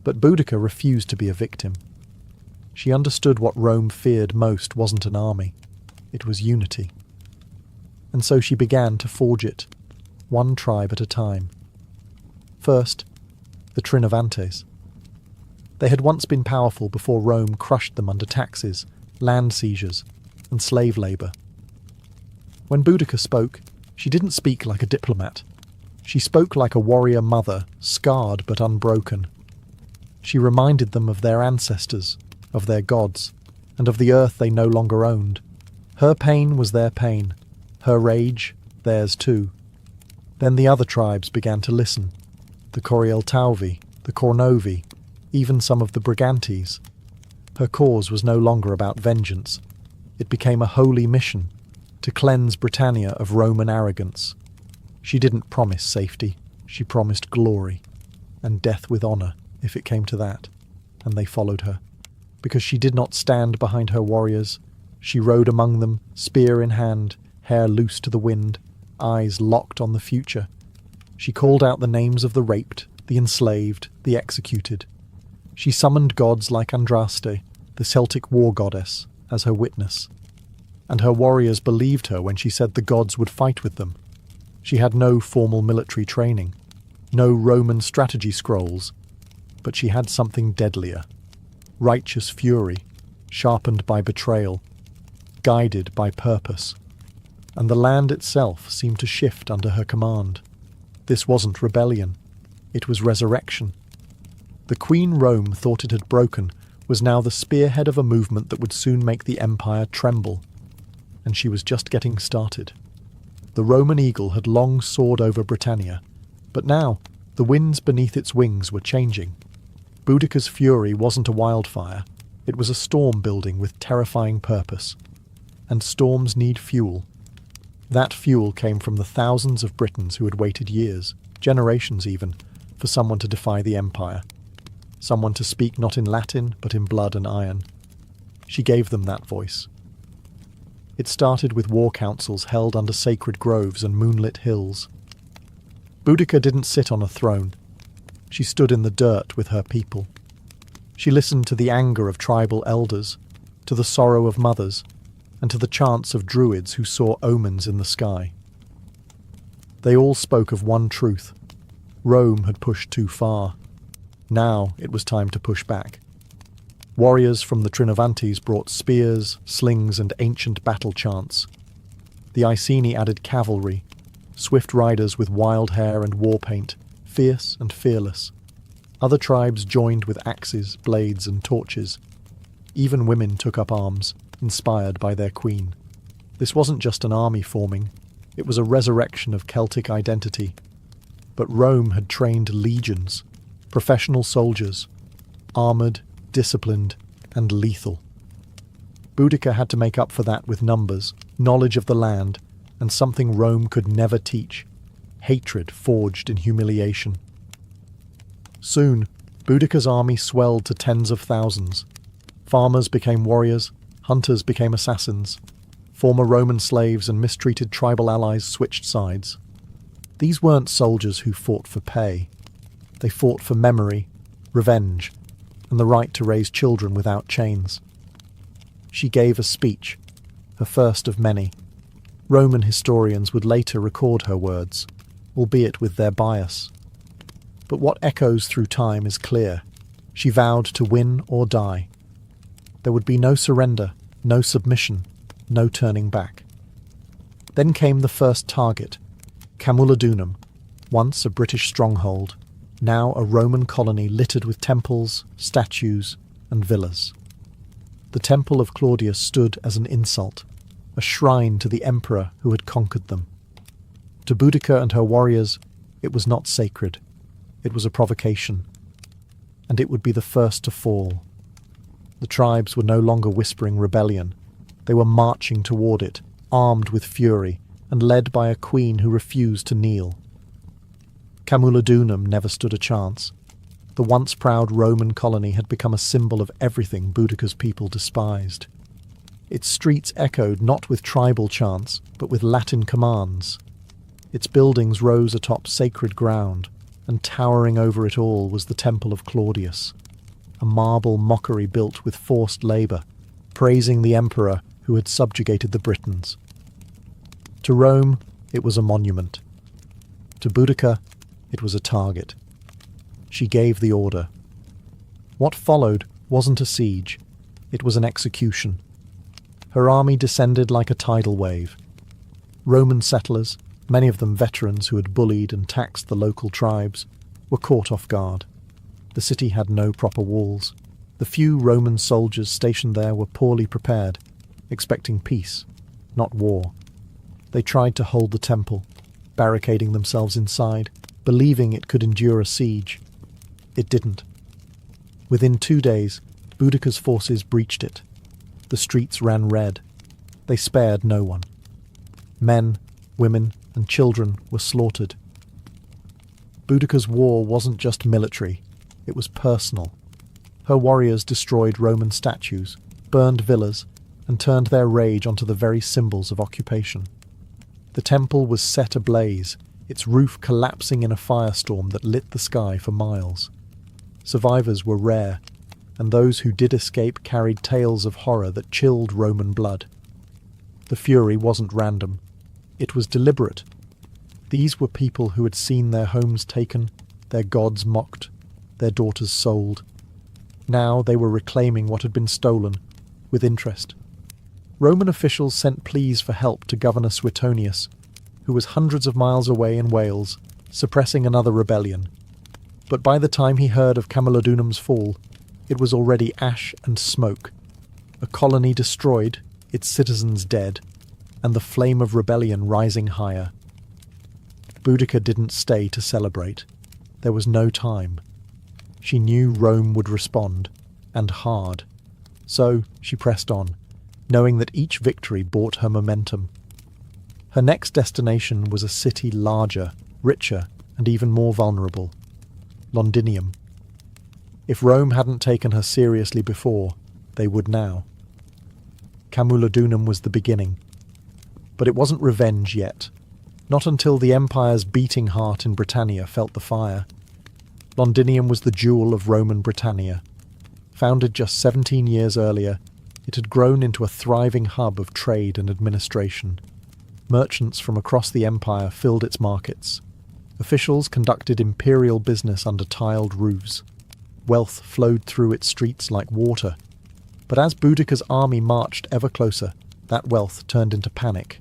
But Boudicca refused to be a victim. She understood what Rome feared most wasn't an army, it was unity. And so she began to forge it, one tribe at a time. First, the Trinovantes. They had once been powerful before Rome crushed them under taxes, land seizures, and slave labour. When Boudicca spoke, she didn't speak like a diplomat. She spoke like a warrior mother, scarred but unbroken. She reminded them of their ancestors, of their gods, and of the earth they no longer owned. Her pain was their pain, her rage theirs too. Then the other tribes began to listen. The Corieltauvi, the Cornovi, even some of the Brigantes. Her cause was no longer about vengeance. It became a holy mission, to cleanse Britannia of Roman arrogance. She didn't promise safety, she promised glory, and death with honour, if it came to that, and they followed her. Because she did not stand behind her warriors, she rode among them, spear in hand, hair loose to the wind, eyes locked on the future. She called out the names of the raped, the enslaved, the executed. She summoned gods like Andraste, the Celtic war goddess, as her witness. And her warriors believed her when she said the gods would fight with them. She had no formal military training, no Roman strategy scrolls, but she had something deadlier. Righteous fury, sharpened by betrayal, guided by purpose. And the land itself seemed to shift under her command. This wasn't rebellion, it was resurrection. The Queen Rome thought it had broken was now the spearhead of a movement that would soon make the empire tremble. And she was just getting started. The Roman eagle had long soared over Britannia, but now the winds beneath its wings were changing. Boudicca's fury wasn't a wildfire, it was a storm building with terrifying purpose. And storms need fuel. That fuel came from the thousands of Britons who had waited years, generations even, for someone to defy the empire. Someone to speak not in Latin, but in blood and iron. She gave them that voice. It started with war councils held under sacred groves and moonlit hills. Boudicca didn't sit on a throne. She stood in the dirt with her people. She listened to the anger of tribal elders, to the sorrow of mothers, and to the chants of druids who saw omens in the sky. They all spoke of one truth. Rome had pushed too far. Now it was time to push back. Warriors from the Trinovantes brought spears, slings, and ancient battle chants. The Iceni added cavalry, swift riders with wild hair and war paint, fierce and fearless. Other tribes joined with axes, blades, and torches. Even women took up arms, inspired by their queen. This wasn't just an army forming, it was a resurrection of Celtic identity. But Rome had trained legions, professional soldiers, armoured, disciplined, and lethal. Boudicca had to make up for that with numbers, knowledge of the land, and something Rome could never teach, hatred forged in humiliation. Soon, Boudicca's army swelled to tens of thousands. Farmers became warriors, hunters became assassins. Former Roman slaves and mistreated tribal allies switched sides. These weren't soldiers who fought for pay. They fought for memory, revenge, and the right to raise children without chains. She gave a speech, her first of many, Roman historians would later record her words, albeit with their bias. But what echoes through time is clear. She vowed to win or die. There would be no surrender, no submission, no turning back. Then came the first target, Camulodunum, once a British stronghold, now a Roman colony littered with temples, statues, and villas. The Temple of Claudius stood as an insult, a shrine to the emperor who had conquered them. To Boudica and her warriors, it was not sacred. It was a provocation, and it would be the first to fall. The tribes were no longer whispering rebellion. They were marching toward it, armed with fury, and led by a queen who refused to kneel. Camulodunum never stood a chance. The once proud Roman colony had become a symbol of everything Boudica's people despised. Its streets echoed not with tribal chants, but with Latin commands. Its buildings rose atop sacred ground, and towering over it all was the Temple of Claudius, a marble mockery built with forced labour, praising the emperor who had subjugated the Britons. To Rome, it was a monument. To Boudica, it was a target. She gave the order. What followed wasn't a siege, it was an execution. Her army descended like a tidal wave. Roman settlers, many of them veterans who had bullied and taxed the local tribes, were caught off guard. The city had no proper walls. The few Roman soldiers stationed there were poorly prepared, expecting peace, not war. They tried to hold the temple, barricading themselves inside, believing it could endure a siege. It didn't. Within 2 days, Boudica's forces breached it. The streets ran red. They spared no one. Men, women, and children were slaughtered. Boudica's war wasn't just military, it was personal. Her warriors destroyed Roman statues, burned villas, and turned their rage onto the very symbols of occupation. The temple was set ablaze, its roof collapsing in a firestorm that lit the sky for miles. Survivors were rare, and those who did escape carried tales of horror that chilled Roman blood. The fury wasn't random. It was deliberate. These were people who had seen their homes taken, their gods mocked, their daughters sold. Now they were reclaiming what had been stolen, with interest. Roman officials sent pleas for help to Governor Suetonius, who was hundreds of miles away in Wales, suppressing another rebellion. But by the time he heard of Camulodunum's fall, it was already ash and smoke, a colony destroyed, its citizens dead, and the flame of rebellion rising higher. Boudica didn't stay to celebrate. There was no time. She knew Rome would respond, and hard. So she pressed on, knowing that each victory brought her momentum. Her next destination was a city larger, richer, and even more vulnerable. Londinium. If Rome hadn't taken her seriously before, they would now. Camulodunum was the beginning. But it wasn't revenge yet. Not until the empire's beating heart in Britannia felt the fire. Londinium was the jewel of Roman Britannia. Founded just 17 years earlier, it had grown into a thriving hub of trade and administration. Merchants from across the empire filled its markets. Officials conducted imperial business under tiled roofs. Wealth flowed through its streets like water. But as Boudica's army marched ever closer, that wealth turned into panic.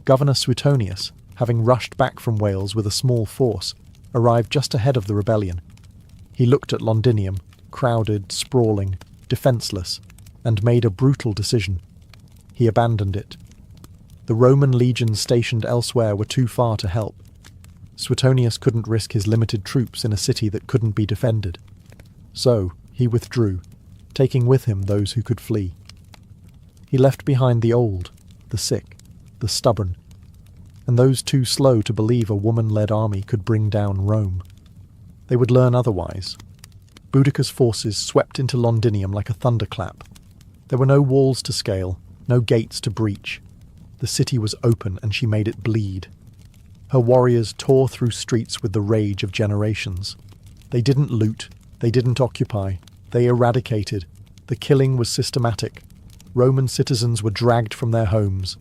Governor Suetonius, having rushed back from Wales with a small force, arrived just ahead of the rebellion. He looked at Londinium, crowded, sprawling, defenceless, and made a brutal decision. He abandoned it. The Roman legions stationed elsewhere were too far to help. Suetonius couldn't risk his limited troops in a city that couldn't be defended. So he withdrew, taking with him those who could flee. He left behind the old, the sick, the stubborn, and those too slow to believe a woman-led army could bring down Rome. They would learn otherwise. Boudica's forces swept into Londinium like a thunderclap. There were no walls to scale, no gates to breach. The city was open and she made it bleed. Her warriors tore through streets with the rage of generations. They didn't loot, they didn't occupy, they eradicated. The killing was systematic. Roman citizens were dragged from their homes.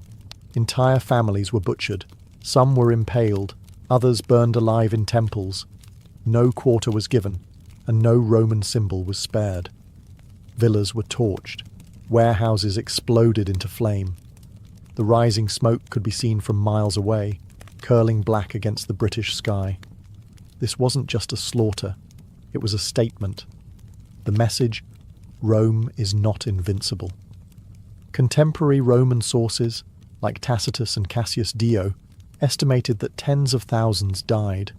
Entire families were butchered. Some were impaled, others burned alive in temples. No quarter was given, and no Roman symbol was spared. Villas were torched. Warehouses exploded into flame. The rising smoke could be seen from miles away, curling black against the British sky. This wasn't just a slaughter, it was a statement. The message, Rome is not invincible. Contemporary Roman sources, like Tacitus and Cassius Dio, estimated that tens of thousands died.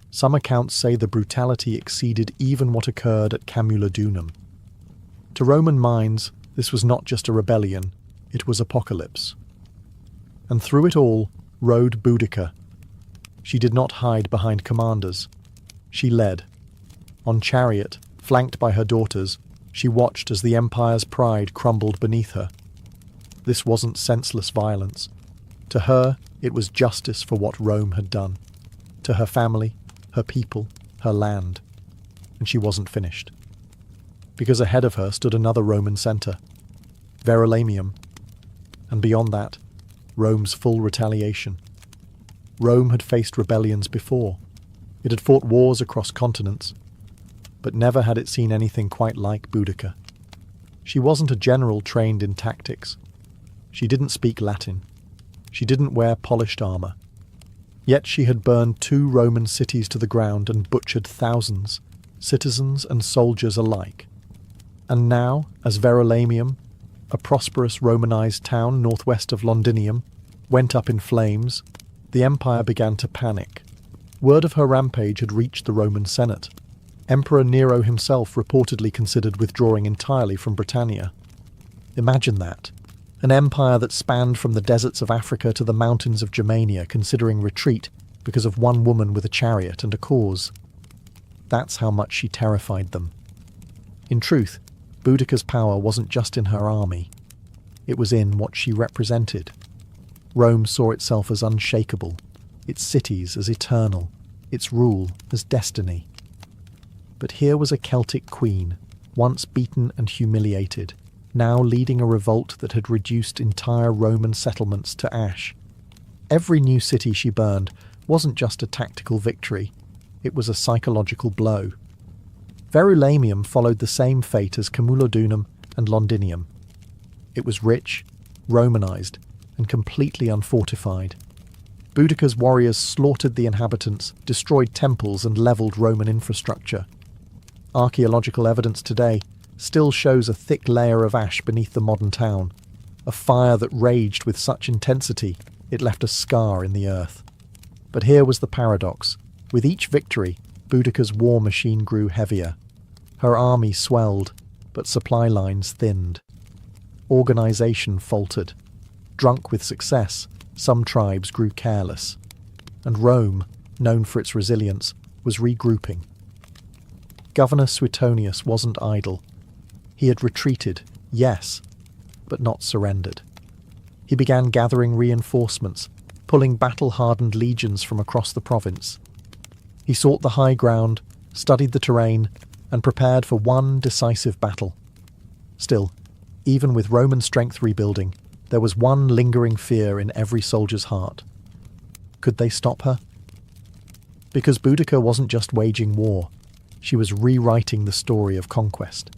Some accounts say the brutality exceeded even what occurred at Camulodunum. To Roman minds, this was not just a rebellion, it was apocalypse. And through it all rode Boudica. She did not hide behind commanders. She led. On chariot, flanked by her daughters, she watched as the empire's pride crumbled beneath her. This wasn't senseless violence. To her, it was justice for what Rome had done. To her family, her people, her land. And she wasn't finished. Because ahead of her stood another Roman centre, Verulamium. And beyond that, Rome's full retaliation. Rome had faced rebellions before. It had fought wars across continents. But never had it seen anything quite like Boudica. She wasn't a general trained in tactics. She didn't speak Latin. She didn't wear polished armour. Yet she had burned 2 Roman cities to the ground and butchered thousands, citizens and soldiers alike. And now, as Verulamium, a prosperous Romanized town northwest of Londinium, went up in flames, the empire began to panic. Word of her rampage had reached the Roman Senate. Emperor Nero himself reportedly considered withdrawing entirely from Britannia. Imagine that. An empire that spanned from the deserts of Africa to the mountains of Germania considering retreat because of one woman with a chariot and a cause. That's how much she terrified them. In truth, Boudica's power wasn't just in her army. It was in what she represented. Rome saw itself as unshakable, its cities as eternal, its rule as destiny. But here was a Celtic queen, once beaten and humiliated, now leading a revolt that had reduced entire Roman settlements to ash. Every new city she burned wasn't just a tactical victory, it was a psychological blow. Verulamium followed the same fate as Camulodunum and Londinium. It was rich, Romanized, and completely unfortified. Boudica's warriors slaughtered the inhabitants, destroyed temples and levelled Roman infrastructure. Archaeological evidence today still shows a thick layer of ash beneath the modern town, a fire that raged with such intensity it left a scar in the earth. But here was the paradox. With each victory, Boudica's war machine grew heavier. Her army swelled, but supply lines thinned. Organisation faltered. Drunk with success, some tribes grew careless. And Rome, known for its resilience, was regrouping. Governor Suetonius wasn't idle. He had retreated, yes, but not surrendered. He began gathering reinforcements, pulling battle-hardened legions from across the province. He sought the high ground, studied the terrain, and prepared for one decisive battle. Still, even with Roman strength rebuilding, there was one lingering fear in every soldier's heart. Could they stop her? Because Boudica wasn't just waging war, she was rewriting the story of conquest.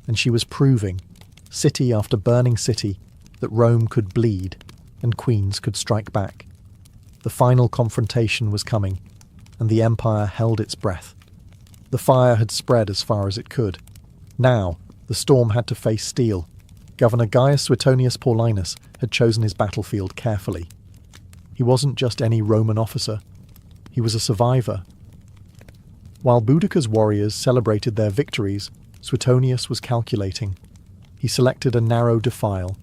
And she was proving, city after burning city, that Rome could bleed and queens could strike back. The final confrontation was coming, and the empire held its breath. The fire had spread as far as it could. Now, the storm had to face steel. Governor Gaius Suetonius Paulinus had chosen his battlefield carefully. He wasn't just any Roman officer. He was a survivor. While Boudica's warriors celebrated their victories, Suetonius was calculating. He selected a narrow defile,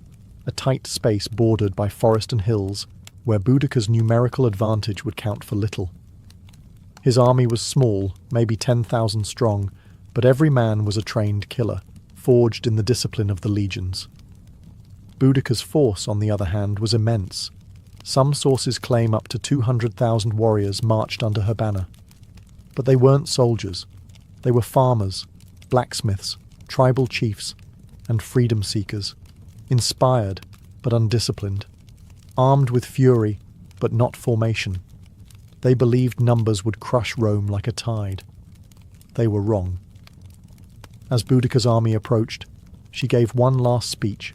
a tight space bordered by forest and hills, where Boudica's numerical advantage would count for little. His army was small, maybe 10,000 strong, but every man was a trained killer, forged in the discipline of the legions. Boudica's force, on the other hand, was immense. Some sources claim up to 200,000 warriors marched under her banner. But they weren't soldiers. They were farmers, blacksmiths, tribal chiefs, and freedom seekers, inspired but undisciplined. armed with fury, but not formation. They believed numbers would crush Rome like a tide. They were wrong. As Boudicca's army approached, she gave one last speech,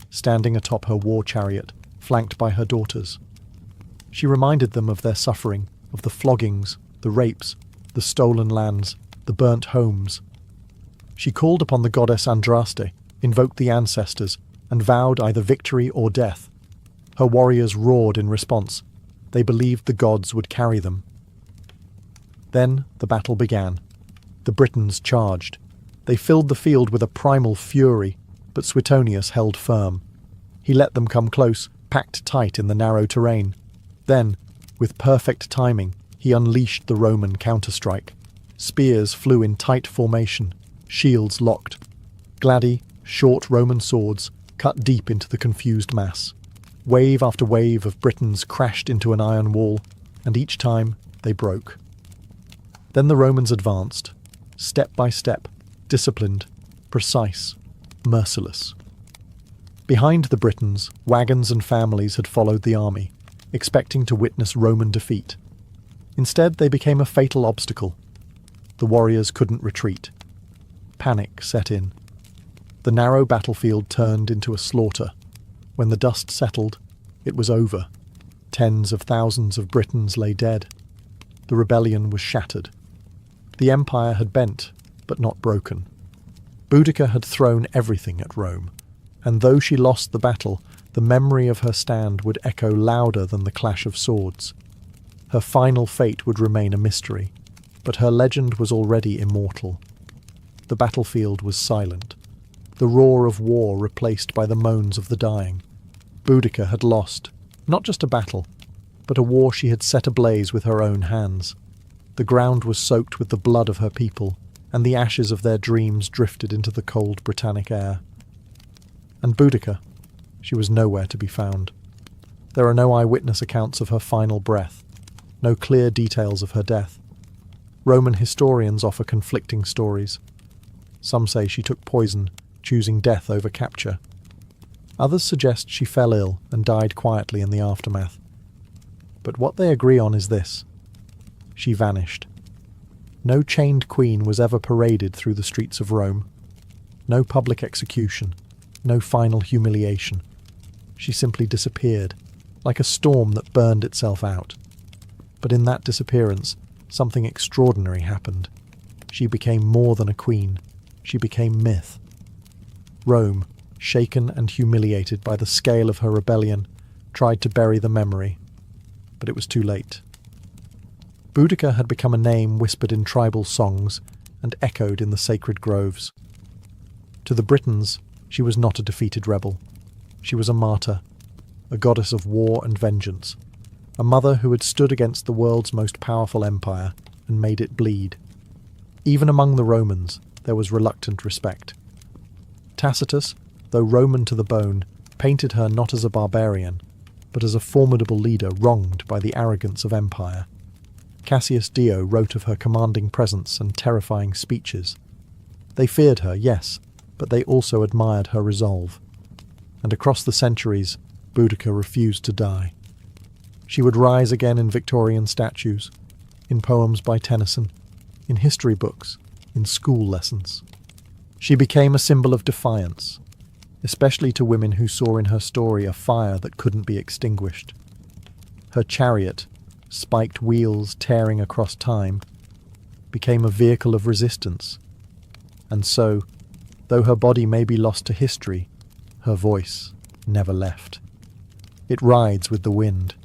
standing atop her war chariot, flanked by her daughters. She reminded them of their suffering, of the floggings, the rapes, the stolen lands, the burnt homes. She called upon the goddess Andraste, invoked the ancestors, and vowed either victory or death. Her warriors roared in response. They believed the gods would carry them. Then the battle began. The Britons charged. They filled the field with a primal fury, but Suetonius held firm. He let them come close, packed tight in the narrow terrain. Then, with perfect timing, he unleashed the Roman counterstrike. Spears flew in tight formation, shields locked. Gladi, short Roman swords, cut deep into the confused mass. Wave after wave of Britons crashed into an iron wall, and each time they broke. Then the Romans advanced, step by step, disciplined, precise, merciless. Behind the Britons, wagons and families had followed the army, expecting to witness Roman defeat. Instead, they became a fatal obstacle. The warriors couldn't retreat. Panic set in. The narrow battlefield turned into a slaughter. When the dust settled, it was over. Tens of thousands of Britons lay dead. The rebellion was shattered. The empire had bent, but not broken. Boudicca had thrown everything at Rome, and though she lost the battle, the memory of her stand would echo louder than the clash of swords. Her final fate would remain a mystery, but her legend was already immortal. The battlefield was silent, the roar of war replaced by the moans of the dying. Boudicca had lost, not just a battle, but a war she had set ablaze with her own hands. The ground was soaked with the blood of her people, and the ashes of their dreams drifted into the cold Britannic air. And Boudicca, she was nowhere to be found. There are no eyewitness accounts of her final breath, no clear details of her death. Roman historians offer conflicting stories. Some say she took poison, choosing death over capture. Others suggest she fell ill and died quietly in the aftermath. But what they agree on is this: she vanished. No chained queen was ever paraded through the streets of Rome. No public execution, no final humiliation. She simply disappeared, like a storm that burned itself out. But in that disappearance, something extraordinary happened. She became more than a queen. She became myth. Rome, shaken and humiliated by the scale of her rebellion, tried to bury the memory, but it was too late. Boudicca had become a name whispered in tribal songs and echoed in the sacred groves. To the Britons, she was not a defeated rebel. She was a martyr, a goddess of war and vengeance, a mother who had stood against the world's most powerful empire and made it bleed. Even among the Romans, there was reluctant respect. Tacitus, though Roman to the bone, painted her not as a barbarian, but as a formidable leader wronged by the arrogance of empire. Cassius Dio wrote of her commanding presence and terrifying speeches. They feared her, yes, but they also admired her resolve. And across the centuries, Boudicca refused to die. She would rise again in Victorian statues, in poems by Tennyson, in history books, in school lessons. She became a symbol of defiance, especially to women who saw in her story a fire that couldn't be extinguished. Her chariot, spiked wheels tearing across time, became a vehicle of resistance. And so, though her body may be lost to history, her voice never left. It rides with the wind.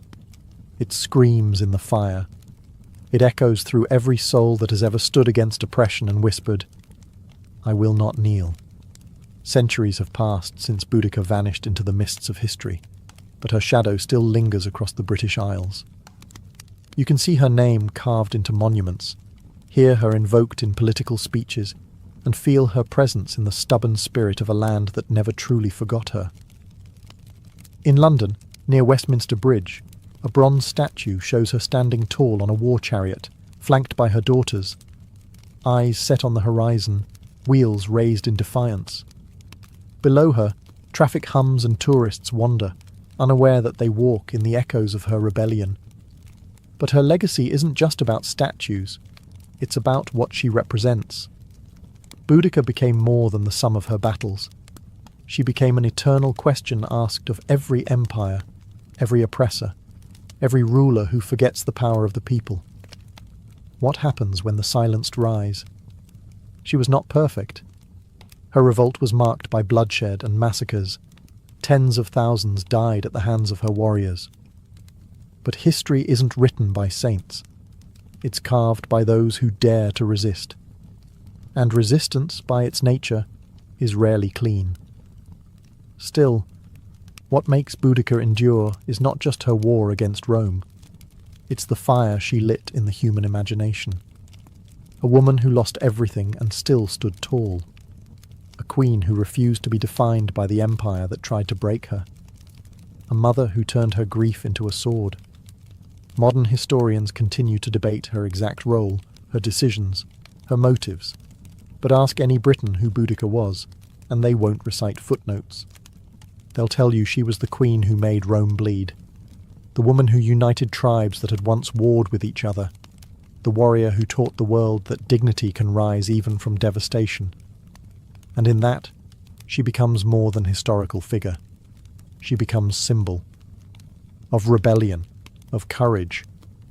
It screams in the fire. It echoes through every soul that has ever stood against oppression and whispered, "I will not kneel." Centuries have passed since Boudicca vanished into the mists of history, but her shadow still lingers across the British Isles. You can see her name carved into monuments, hear her invoked in political speeches, and feel her presence in the stubborn spirit of a land that never truly forgot her. In London, near Westminster Bridge, a bronze statue shows her standing tall on a war chariot, flanked by her daughters, eyes set on the horizon, wheels raised in defiance. Below her, traffic hums and tourists wander, unaware that they walk in the echoes of her rebellion. But her legacy isn't just about statues, it's about what she represents. Boudica became more than the sum of her battles. She became an eternal question asked of every empire, every oppressor, every ruler who forgets the power of the people. What happens when the silenced rise? She was not perfect. Her revolt was marked by bloodshed and massacres. Tens of thousands died at the hands of her warriors. But history isn't written by saints. It's carved by those who dare to resist. And resistance, by its nature, is rarely clean. Still, what makes Boudica endure is not just her war against Rome. It's the fire she lit in the human imagination. A woman who lost everything and still stood tall. A queen who refused to be defined by the empire that tried to break her. A mother who turned her grief into a sword. Modern historians continue to debate her exact role, her decisions, her motives. But ask any Briton who Boudica was, and they won't recite footnotes. They'll tell you she was the queen who made Rome bleed, the woman who united tribes that had once warred with each other, the warrior who taught the world that dignity can rise even from devastation. And in that, she becomes more than historical figure. She becomes symbol of rebellion, of courage,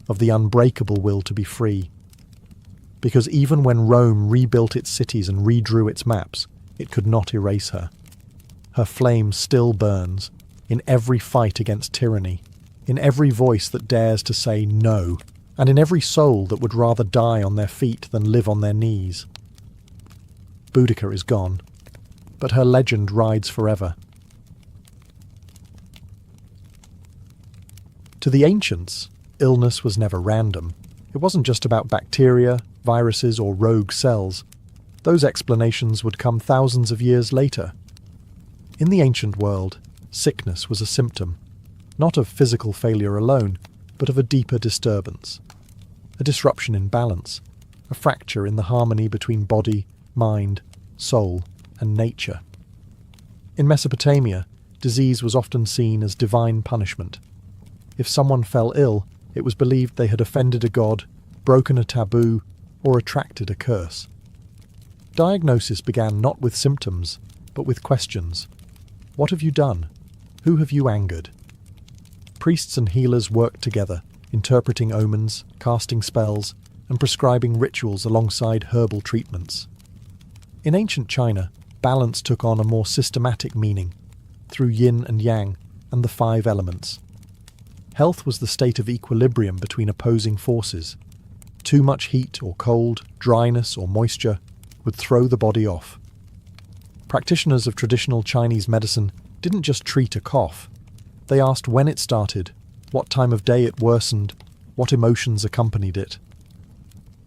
of the unbreakable will to be free. Because even when Rome rebuilt its cities and redrew its maps, it could not erase her. Her flame still burns, in every fight against tyranny, in every voice that dares to say no, and in every soul that would rather die on their feet than live on their knees. Boudica is gone, but her legend rides forever. To the ancients, illness was never random. It wasn't just about bacteria, viruses, or rogue cells. Those explanations would come thousands of years later. In the ancient world, sickness was a symptom, not of physical failure alone, but of a deeper disturbance. A disruption in balance, a fracture in the harmony between body, mind, soul, and nature. In Mesopotamia, disease was often seen as divine punishment. If someone fell ill, it was believed they had offended a god, broken a taboo, or attracted a curse. Diagnosis began not with symptoms, but with questions. What have you done? Who have you angered? Priests and healers worked together, interpreting omens, casting spells, and prescribing rituals alongside herbal treatments. In ancient China, balance took on a more systematic meaning, through yin and yang and the 5 elements. Health was the state of equilibrium between opposing forces. Too much heat or cold, dryness or moisture would throw the body off. Practitioners of traditional Chinese medicine didn't just treat a cough. They asked when it started, what time of day it worsened, what emotions accompanied it.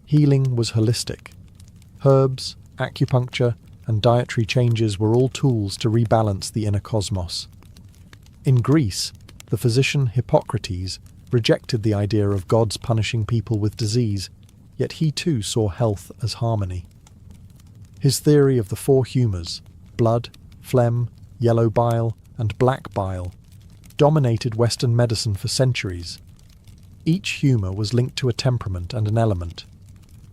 Healing was holistic. Herbs, acupuncture, and dietary changes were all tools to rebalance the inner cosmos. In Greece, the physician Hippocrates rejected the idea of gods punishing people with disease, yet he too saw health as harmony. His theory of the 4 humours, blood, phlegm, yellow bile, and black bile, dominated Western medicine for centuries. Each humour was linked to a temperament and an element.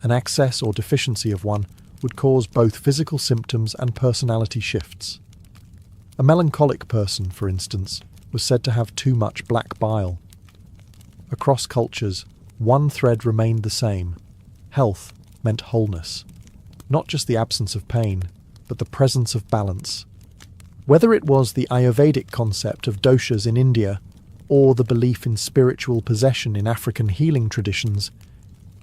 An excess or deficiency of one would cause both physical symptoms and personality shifts. A melancholic person, for instance, was said to have too much black bile. Across cultures, one thread remained the same. Health meant wholeness. Not just the absence of pain, but the presence of balance. Whether it was the Ayurvedic concept of doshas in India, or the belief in spiritual possession in African healing traditions,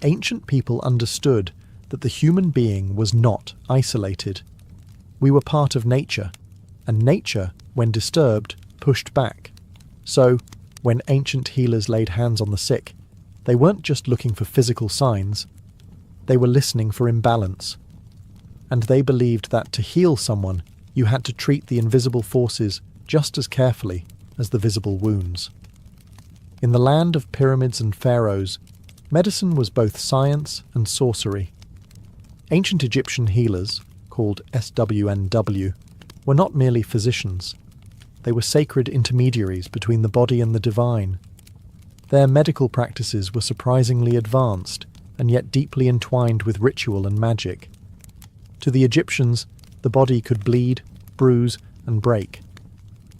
ancient people understood that the human being was not isolated. We were part of nature, and nature, when disturbed, pushed back. So, when ancient healers laid hands on the sick, they weren't just looking for physical signs, they were listening for imbalance. And they believed that to heal someone, you had to treat the invisible forces just as carefully as the visible wounds. In the land of pyramids and pharaohs, medicine was both science and sorcery. Ancient Egyptian healers, called SWNW, were not merely physicians. They were sacred intermediaries between the body and the divine. Their medical practices were surprisingly advanced and yet deeply entwined with ritual and magic. To the Egyptians, the body could bleed, bruise, and break,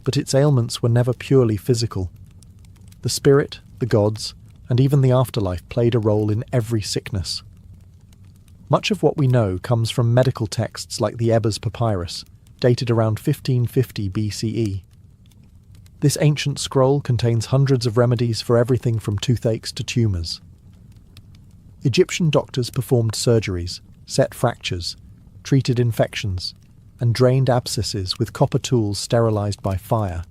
but its ailments were never purely physical. The spirit, the gods, and even the afterlife played a role in every sickness. Much of what we know comes from medical texts like the Ebers Papyrus, dated around 1550 BCE. This ancient scroll contains hundreds of remedies for everything from toothaches to tumours. Egyptian doctors performed surgeries, set fractures, treated infections, and drained abscesses with copper tools sterilised by fire.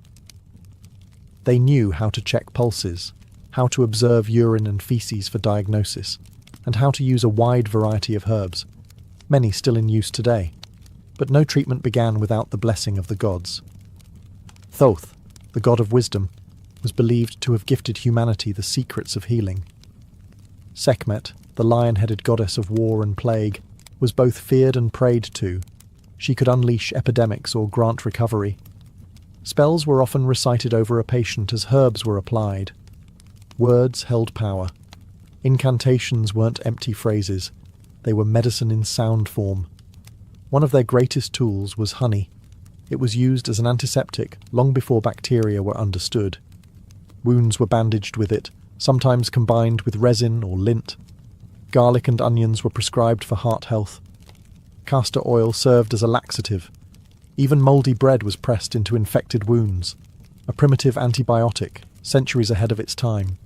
They knew how to check pulses, how to observe urine and faeces for diagnosis, and how to use a wide variety of herbs, many still in use today. But no treatment began without the blessing of the gods. Thoth, the god of wisdom, was believed to have gifted humanity the secrets of healing. Sekhmet, the lion-headed goddess of war and plague, was both feared and prayed to. She could unleash epidemics or grant recovery. Spells were often recited over a patient as herbs were applied. Words held power. Incantations weren't empty phrases. They were medicine in sound form. One of their greatest tools was honey. It was used as an antiseptic long before bacteria were understood. Wounds were bandaged with it, sometimes combined with resin or lint. Garlic and onions were prescribed for heart health. Castor oil served as a laxative. Even mouldy bread was pressed into infected wounds, a primitive antibiotic, centuries ahead of its time.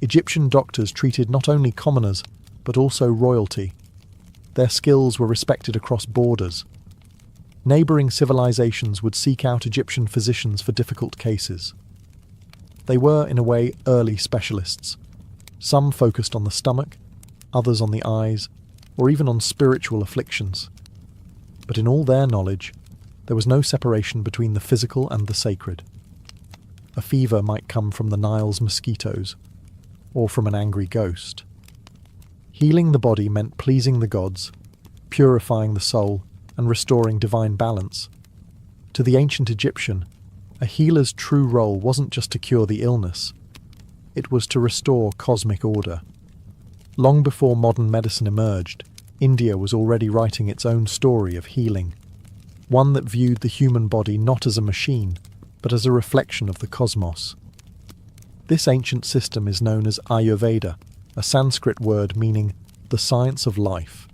Egyptian doctors treated not only commoners, but also royalty. Their skills were respected across borders. Neighbouring civilizations would seek out Egyptian physicians for difficult cases. They were, in a way, early specialists. Some focused on the stomach, others on the eyes, or even on spiritual afflictions. But in all their knowledge, there was no separation between the physical and the sacred. A fever might come from the Nile's mosquitoes, or from an angry ghost. Healing the body meant pleasing the gods, purifying the soul, and restoring divine balance. To the ancient Egyptian, a healer's true role wasn't just to cure the illness, it was to restore cosmic order. Long before modern medicine emerged, India was already writing its own story of healing, one that viewed the human body not as a machine, but as a reflection of the cosmos. This ancient system is known as Ayurveda, a Sanskrit word meaning the science of life.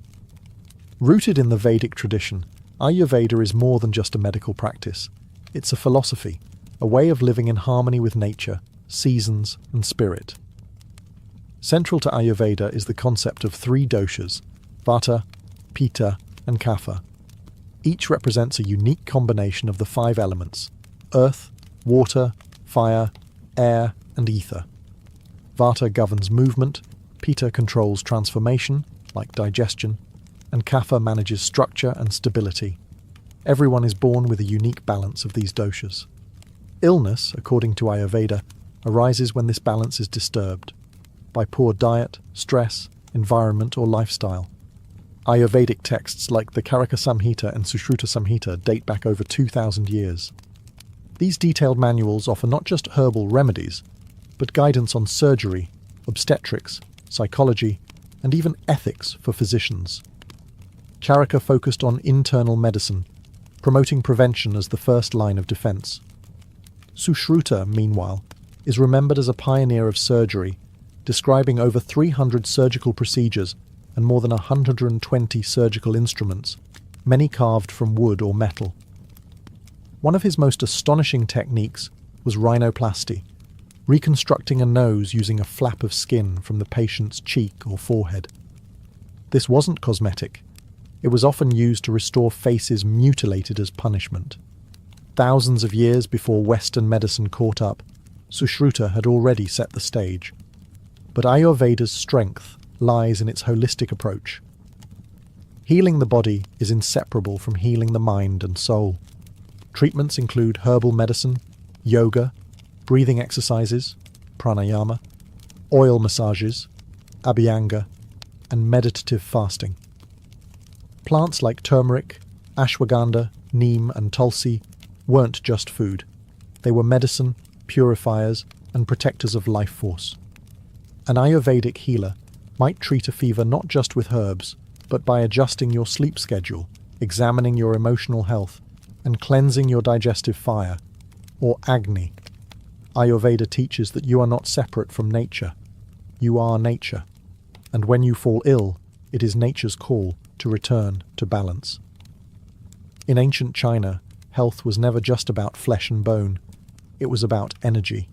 Rooted in the Vedic tradition, Ayurveda is more than just a medical practice. It's a philosophy, a way of living in harmony with nature, seasons, and spirit. Central to Ayurveda is the concept of three doshas, Vata, Pitta, and Kapha. Each represents a unique combination of the five elements: earth, water, fire, air, and ether. Vata governs movement, Pitta controls transformation, like digestion, and Kapha manages structure and stability. Everyone is born with a unique balance of these doshas. Illness, according to Ayurveda, arises when this balance is disturbed, by poor diet, stress, environment, or lifestyle. Ayurvedic texts like the Karaka Samhita and Sushruta Samhita date back over 2,000 years. These detailed manuals offer not just herbal remedies, but guidance on surgery, obstetrics, psychology, and even ethics for physicians. Charaka focused on internal medicine, promoting prevention as the first line of defense. Sushruta, meanwhile, is remembered as a pioneer of surgery, describing over 300 surgical procedures and more than 120 surgical instruments, many carved from wood or metal. One of his most astonishing techniques was rhinoplasty, reconstructing a nose using a flap of skin from the patient's cheek or forehead. This wasn't cosmetic. It was often used to restore faces mutilated as punishment. Thousands of years before Western medicine caught up, Sushruta had already set the stage. But Ayurveda's strength lies in its holistic approach. Healing the body is inseparable from healing the mind and soul. Treatments include herbal medicine, yoga, breathing exercises, pranayama, oil massages, abhyanga, and meditative fasting. Plants like turmeric, ashwagandha, neem, and tulsi weren't just food. They were medicine, purifiers, and protectors of life force. An Ayurvedic healer might treat a fever not just with herbs, but by adjusting your sleep schedule, examining your emotional health, and cleansing your digestive fire, or Agni. Ayurveda teaches that you are not separate from nature. You are nature. And when you fall ill, it is nature's call to return to balance. In ancient China, health was never just about flesh and bone. It was about energy.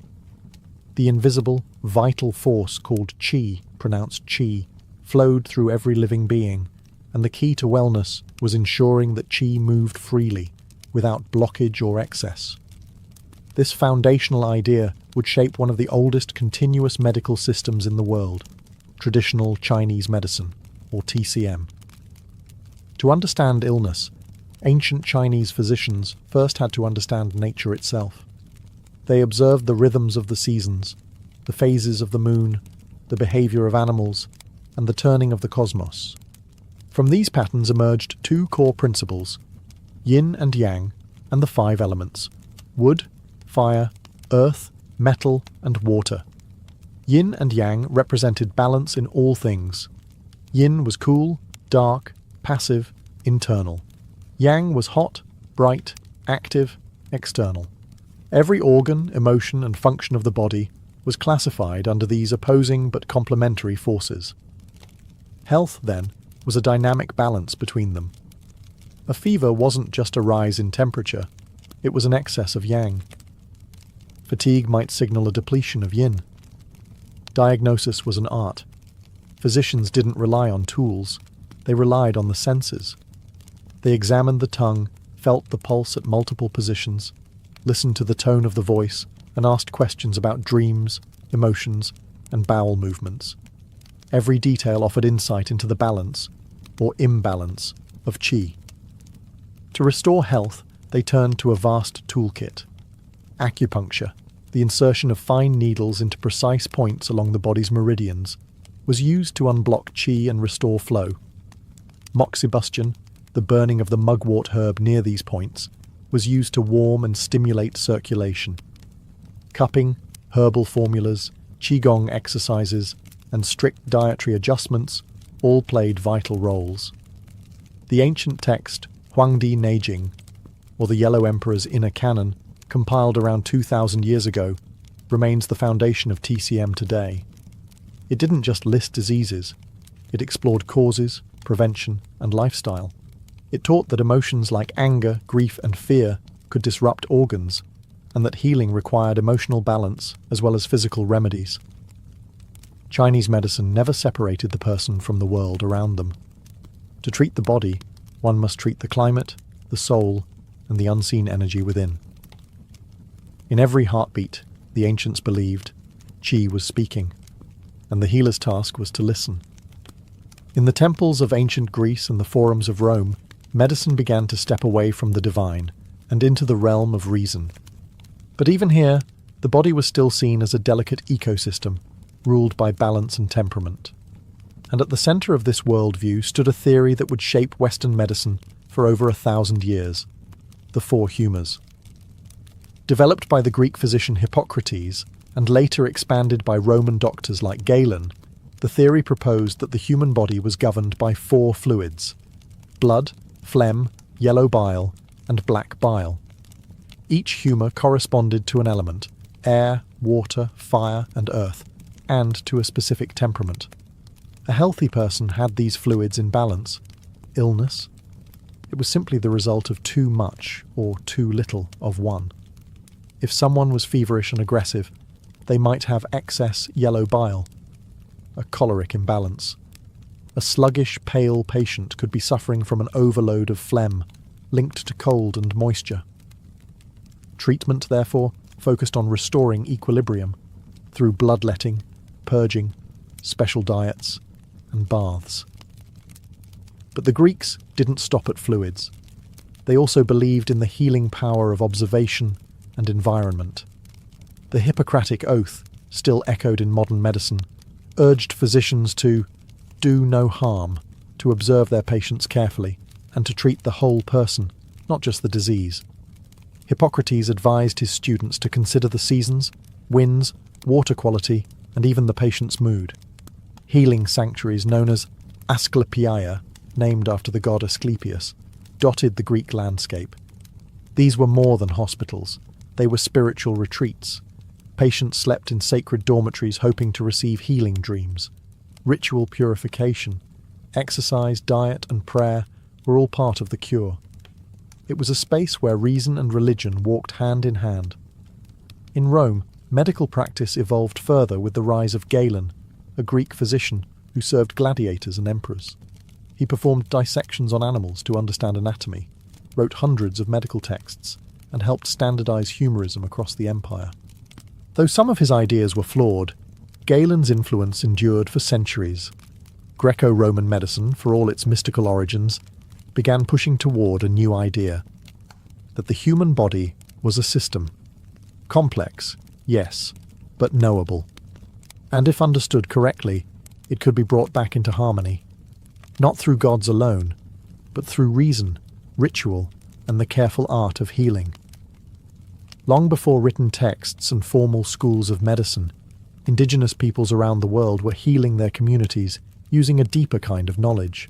The invisible, vital force called qi, pronounced chi, flowed through every living being, and the key to wellness was ensuring that qi moved freely, without blockage or excess. This foundational idea would shape one of the oldest continuous medical systems in the world, traditional Chinese medicine, or TCM. To understand illness, ancient Chinese physicians first had to understand nature itself. They observed the rhythms of the seasons, the phases of the moon, the behavior of animals, and the turning of the cosmos. From these patterns emerged two core principles: yin and yang, and the five elements: wood, fire, earth, metal, and water. Yin and yang represented balance in all things. Yin was cool, dark, passive, internal. Yang was hot, bright, active, external. Every organ, emotion, and function of the body was classified under these opposing but complementary forces. Health, then, was a dynamic balance between them. A fever wasn't just a rise in temperature, it was an excess of yang. Fatigue might signal a depletion of yin. Diagnosis was an art. Physicians didn't rely on tools, they relied on the senses. They examined the tongue, felt the pulse at multiple positions, listened to the tone of the voice, and asked questions about dreams, emotions, and bowel movements. Every detail offered insight into the balance, or imbalance, of qi. To restore health, they turned to a vast toolkit. Acupuncture, the insertion of fine needles into precise points along the body's meridians, was used to unblock qi and restore flow. Moxibustion, the burning of the mugwort herb near these points, was used to warm and stimulate circulation. Cupping, herbal formulas, qigong exercises, and strict dietary adjustments all played vital roles. The ancient text Huangdi Neijing, or the Yellow Emperor's Inner Canon, compiled around 2,000 years ago, remains the foundation of TCM today. It didn't just list diseases, it explored causes, prevention, and lifestyle. It taught that emotions like anger, grief, and fear could disrupt organs, and that healing required emotional balance as well as physical remedies. Chinese medicine never separated the person from the world around them. To treat the body, one must treat the climate, the soul, and the unseen energy within. In every heartbeat, the ancients believed, qi was speaking, and the healer's task was to listen. In the temples of ancient Greece and the forums of Rome, medicine began to step away from the divine and into the realm of reason. But even here, the body was still seen as a delicate ecosystem, ruled by balance and temperament. And at the centre of this worldview stood a theory that would shape Western medicine for over 1,000 years: the four humours. Developed by the Greek physician Hippocrates, and later expanded by Roman doctors like Galen, the theory proposed that the human body was governed by four fluids: blood, phlegm, yellow bile, and black bile. Each humour corresponded to an element: air, water, fire, and earth, and to a specific temperament. A healthy person had these fluids in balance. Illness? It was simply the result of too much or too little of one. If someone was feverish and aggressive, they might have excess yellow bile, a choleric imbalance. A sluggish, pale patient could be suffering from an overload of phlegm, linked to cold and moisture. Treatment, therefore, focused on restoring equilibrium through bloodletting, purging, special diets, and baths. But the Greeks didn't stop at fluids. They also believed in the healing power of observation and environment. The Hippocratic Oath, still echoed in modern medicine, urged physicians to do no harm, to observe their patients carefully, and to treat the whole person, not just the disease. Hippocrates advised his students to consider the seasons, winds, water quality, and even the patient's mood. Healing sanctuaries known as Asclepiae, named after the god Asclepius, dotted the Greek landscape. These were more than hospitals. They were spiritual retreats. Patients slept in sacred dormitories hoping to receive healing dreams. Ritual purification, exercise, diet, and prayer were all part of the cure. It was a space where reason and religion walked hand in hand. In Rome, medical practice evolved further with the rise of Galen, a Greek physician who served gladiators and emperors. He performed dissections on animals to understand anatomy, wrote hundreds of medical texts, and helped standardize humorism across the empire. Though some of his ideas were flawed, Galen's influence endured for centuries. Greco-Roman medicine, for all its mystical origins, began pushing toward a new idea: that the human body was a system. Complex, yes, but knowable. And if understood correctly, it could be brought back into harmony, not through gods alone, but through reason, ritual, and the careful art of healing. Long before written texts and formal schools of medicine, indigenous peoples around the world were healing their communities using a deeper kind of knowledge,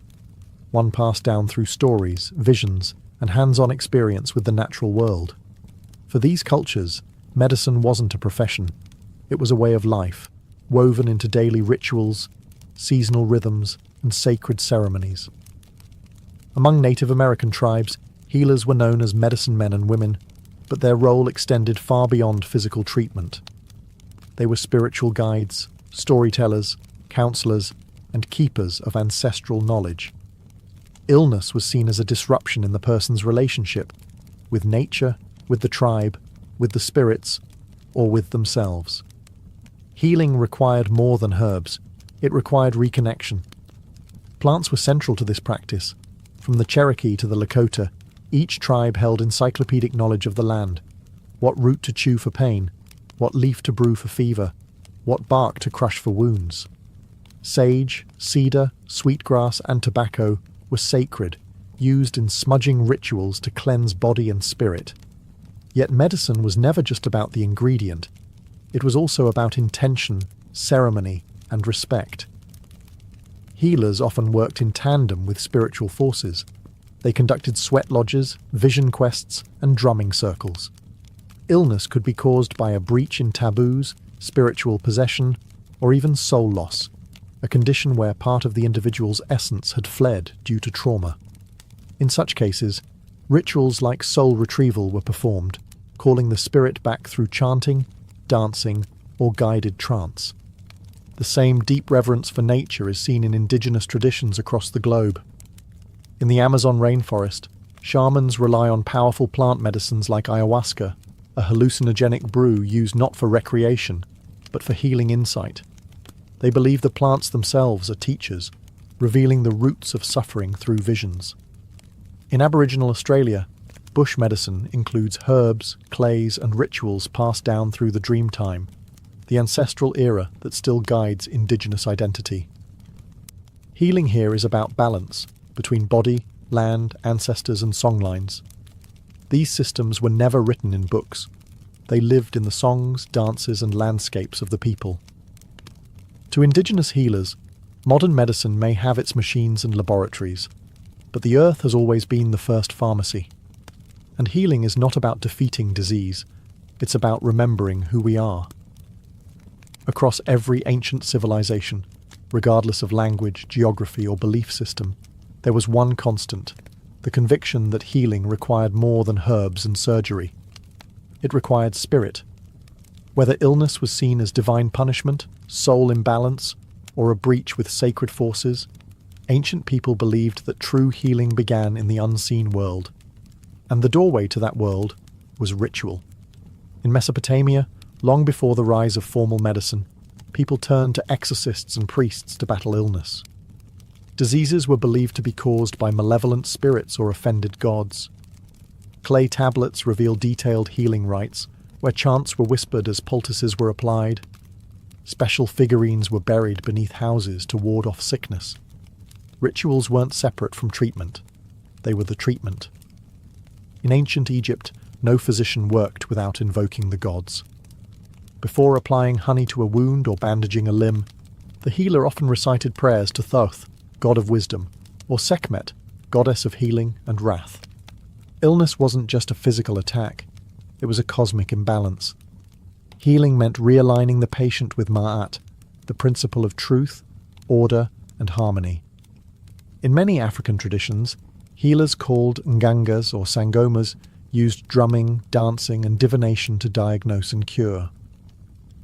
one passed down through stories, visions, and hands-on experience with the natural world. For these cultures, medicine wasn't a profession. It was a way of life, woven into daily rituals, seasonal rhythms, and sacred ceremonies. Among Native American tribes, healers were known as medicine men and women, but their role extended far beyond physical treatment. They were spiritual guides, storytellers, counselors, and keepers of ancestral knowledge. Illness was seen as a disruption in the person's relationship with nature, with the tribe, with the spirits, or with themselves. Healing required more than herbs. It required reconnection. Plants were central to this practice. From the Cherokee to the Lakota, each tribe held encyclopedic knowledge of the land: what root to chew for pain, what leaf to brew for fever, what bark to crush for wounds. Sage, cedar, sweetgrass, and tobacco were sacred, used in smudging rituals to cleanse body and spirit. Yet medicine was never just about the ingredient. It was also about intention, ceremony, and respect. Healers often worked in tandem with spiritual forces. They conducted sweat lodges, vision quests, and drumming circles. Illness could be caused by a breach in taboos, spiritual possession, or even soul loss, a condition where part of the individual's essence had fled due to trauma. In such cases, rituals like soul retrieval were performed, calling the spirit back through chanting, dancing, or guided trance. The same deep reverence for nature is seen in indigenous traditions across the globe. In the Amazon rainforest, shamans rely on powerful plant medicines like ayahuasca, a hallucinogenic brew used not for recreation, but for healing insight. They believe the plants themselves are teachers, revealing the roots of suffering through visions. In Aboriginal Australia, bush medicine includes herbs, clays, and rituals passed down through the dream time, the ancestral era that still guides indigenous identity. Healing here is about balance between body, land, ancestors, and songlines. These systems were never written in books. They lived in the songs, dances, and landscapes of the people. To indigenous healers, modern medicine may have its machines and laboratories, but the earth has always been the first pharmacy. And healing is not about defeating disease, it's about remembering who we are. Across every ancient civilization, regardless of language, geography, or belief system, there was one constant: the conviction that healing required more than herbs and surgery. It required spirit. Whether illness was seen as divine punishment, soul imbalance, or a breach with sacred forces, ancient people believed that true healing began in the unseen world. And the doorway to that world was ritual. In Mesopotamia, long before the rise of formal medicine, people turned to exorcists and priests to battle illness. Diseases were believed to be caused by malevolent spirits or offended gods. Clay tablets reveal detailed healing rites, where chants were whispered as poultices were applied. Special figurines were buried beneath houses to ward off sickness. Rituals weren't separate from treatment. They were the treatment. In ancient Egypt, no physician worked without invoking the gods. Before applying honey to a wound or bandaging a limb, the healer often recited prayers to Thoth, god of wisdom, or Sekhmet, goddess of healing and wrath. Illness wasn't just a physical attack, it was a cosmic imbalance. Healing meant realigning the patient with Ma'at, the principle of truth, order, and harmony. In many African traditions, healers called Ngangas or Sangomas used drumming, dancing, and divination to diagnose and cure.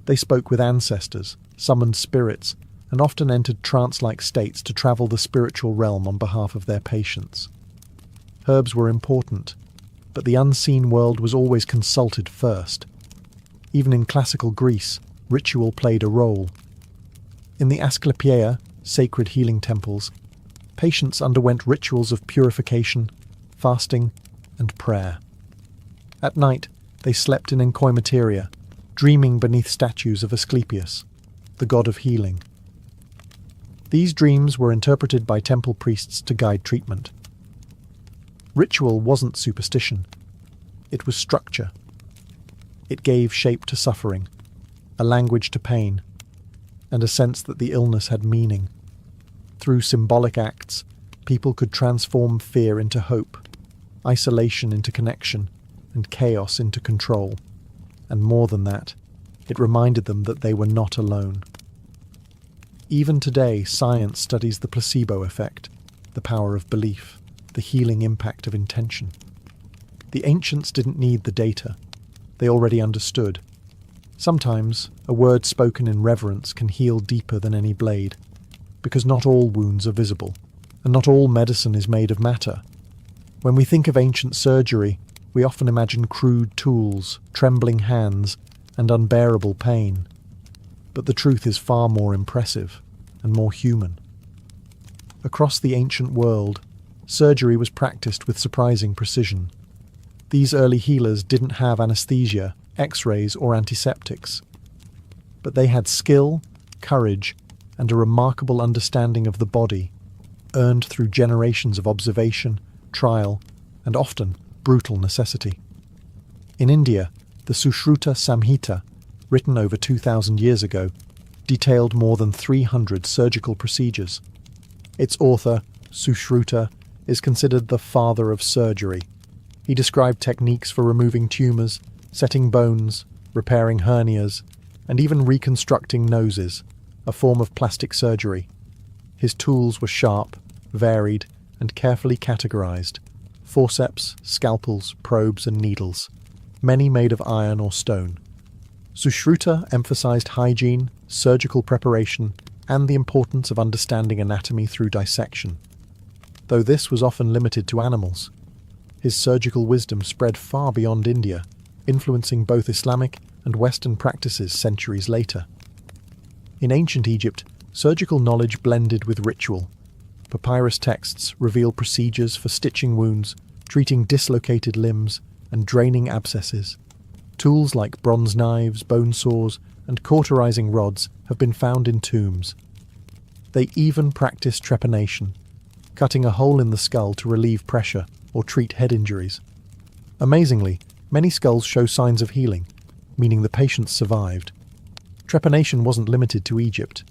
They spoke with ancestors, summoned spirits, and often entered trance-like states to travel the spiritual realm on behalf of their patients. Herbs were important, but the unseen world was always consulted first. Even in classical Greece, ritual played a role. In the Asclepiaea, sacred healing temples, patients underwent rituals of purification, fasting, and prayer. At night, they slept in enkoimateria, dreaming beneath statues of Asclepius, the god of healing. These dreams were interpreted by temple priests to guide treatment. Ritual wasn't superstition. It was structure. It gave shape to suffering, a language to pain, and a sense that the illness had meaning. Through symbolic acts, people could transform fear into hope, isolation into connection, and chaos into control. And more than that, it reminded them that they were not alone. Even today, science studies the placebo effect, the power of belief, the healing impact of intention. The ancients didn't need the data. They already understood. Sometimes, a word spoken in reverence can heal deeper than any blade, because not all wounds are visible, and not all medicine is made of matter. When we think of ancient surgery, we often imagine crude tools, trembling hands, and unbearable pain. But the truth is far more impressive and more human. Across the ancient world, surgery was practiced with surprising precision. These early healers didn't have anesthesia, X-rays, or antiseptics. But they had skill, courage, and a remarkable understanding of the body, earned through generations of observation, trial, and often brutal necessity. In India, the Sushruta Samhita, written over 2,000 years ago, detailed more than 300 surgical procedures. Its author, Sushruta, is considered the father of surgery. He described techniques for removing tumours, setting bones, repairing hernias, and even reconstructing noses, a form of plastic surgery. His tools were sharp, varied, and carefully categorized: forceps, scalpels, probes, and needles, many made of iron or stone. Sushruta emphasized hygiene, surgical preparation, and the importance of understanding anatomy through dissection. Though this was often limited to animals, his surgical wisdom spread far beyond India, influencing both Islamic and Western practices centuries later. In ancient Egypt, surgical knowledge blended with ritual. Papyrus texts reveal procedures for stitching wounds, treating dislocated limbs, and draining abscesses. Tools like bronze knives, bone saws, and cauterizing rods have been found in tombs. They even practiced trepanation, cutting a hole in the skull to relieve pressure or treat head injuries. Amazingly, many skulls show signs of healing, meaning the patients survived. Trepanation wasn't limited to Egypt.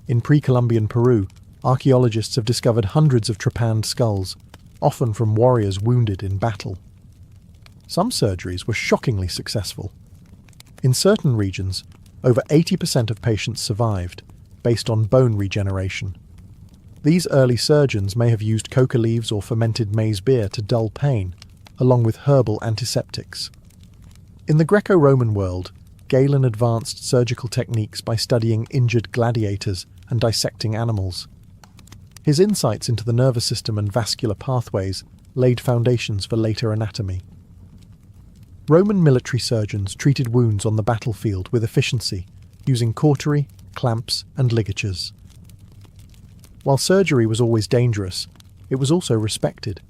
In pre-Columbian Peru, archaeologists have discovered hundreds of trepanned skulls, often from warriors wounded in battle. Some surgeries were shockingly successful. In certain regions, over 80% of patients survived, based on bone regeneration. These early surgeons may have used coca leaves or fermented maize beer to dull pain, along with herbal antiseptics. In the Greco-Roman world, Galen advanced surgical techniques by studying injured gladiators and dissecting animals. His insights into the nervous system and vascular pathways laid foundations for later anatomy. Roman military surgeons treated wounds on the battlefield with efficiency, using cautery, clamps, and ligatures. While surgery was always dangerous, it was also respected.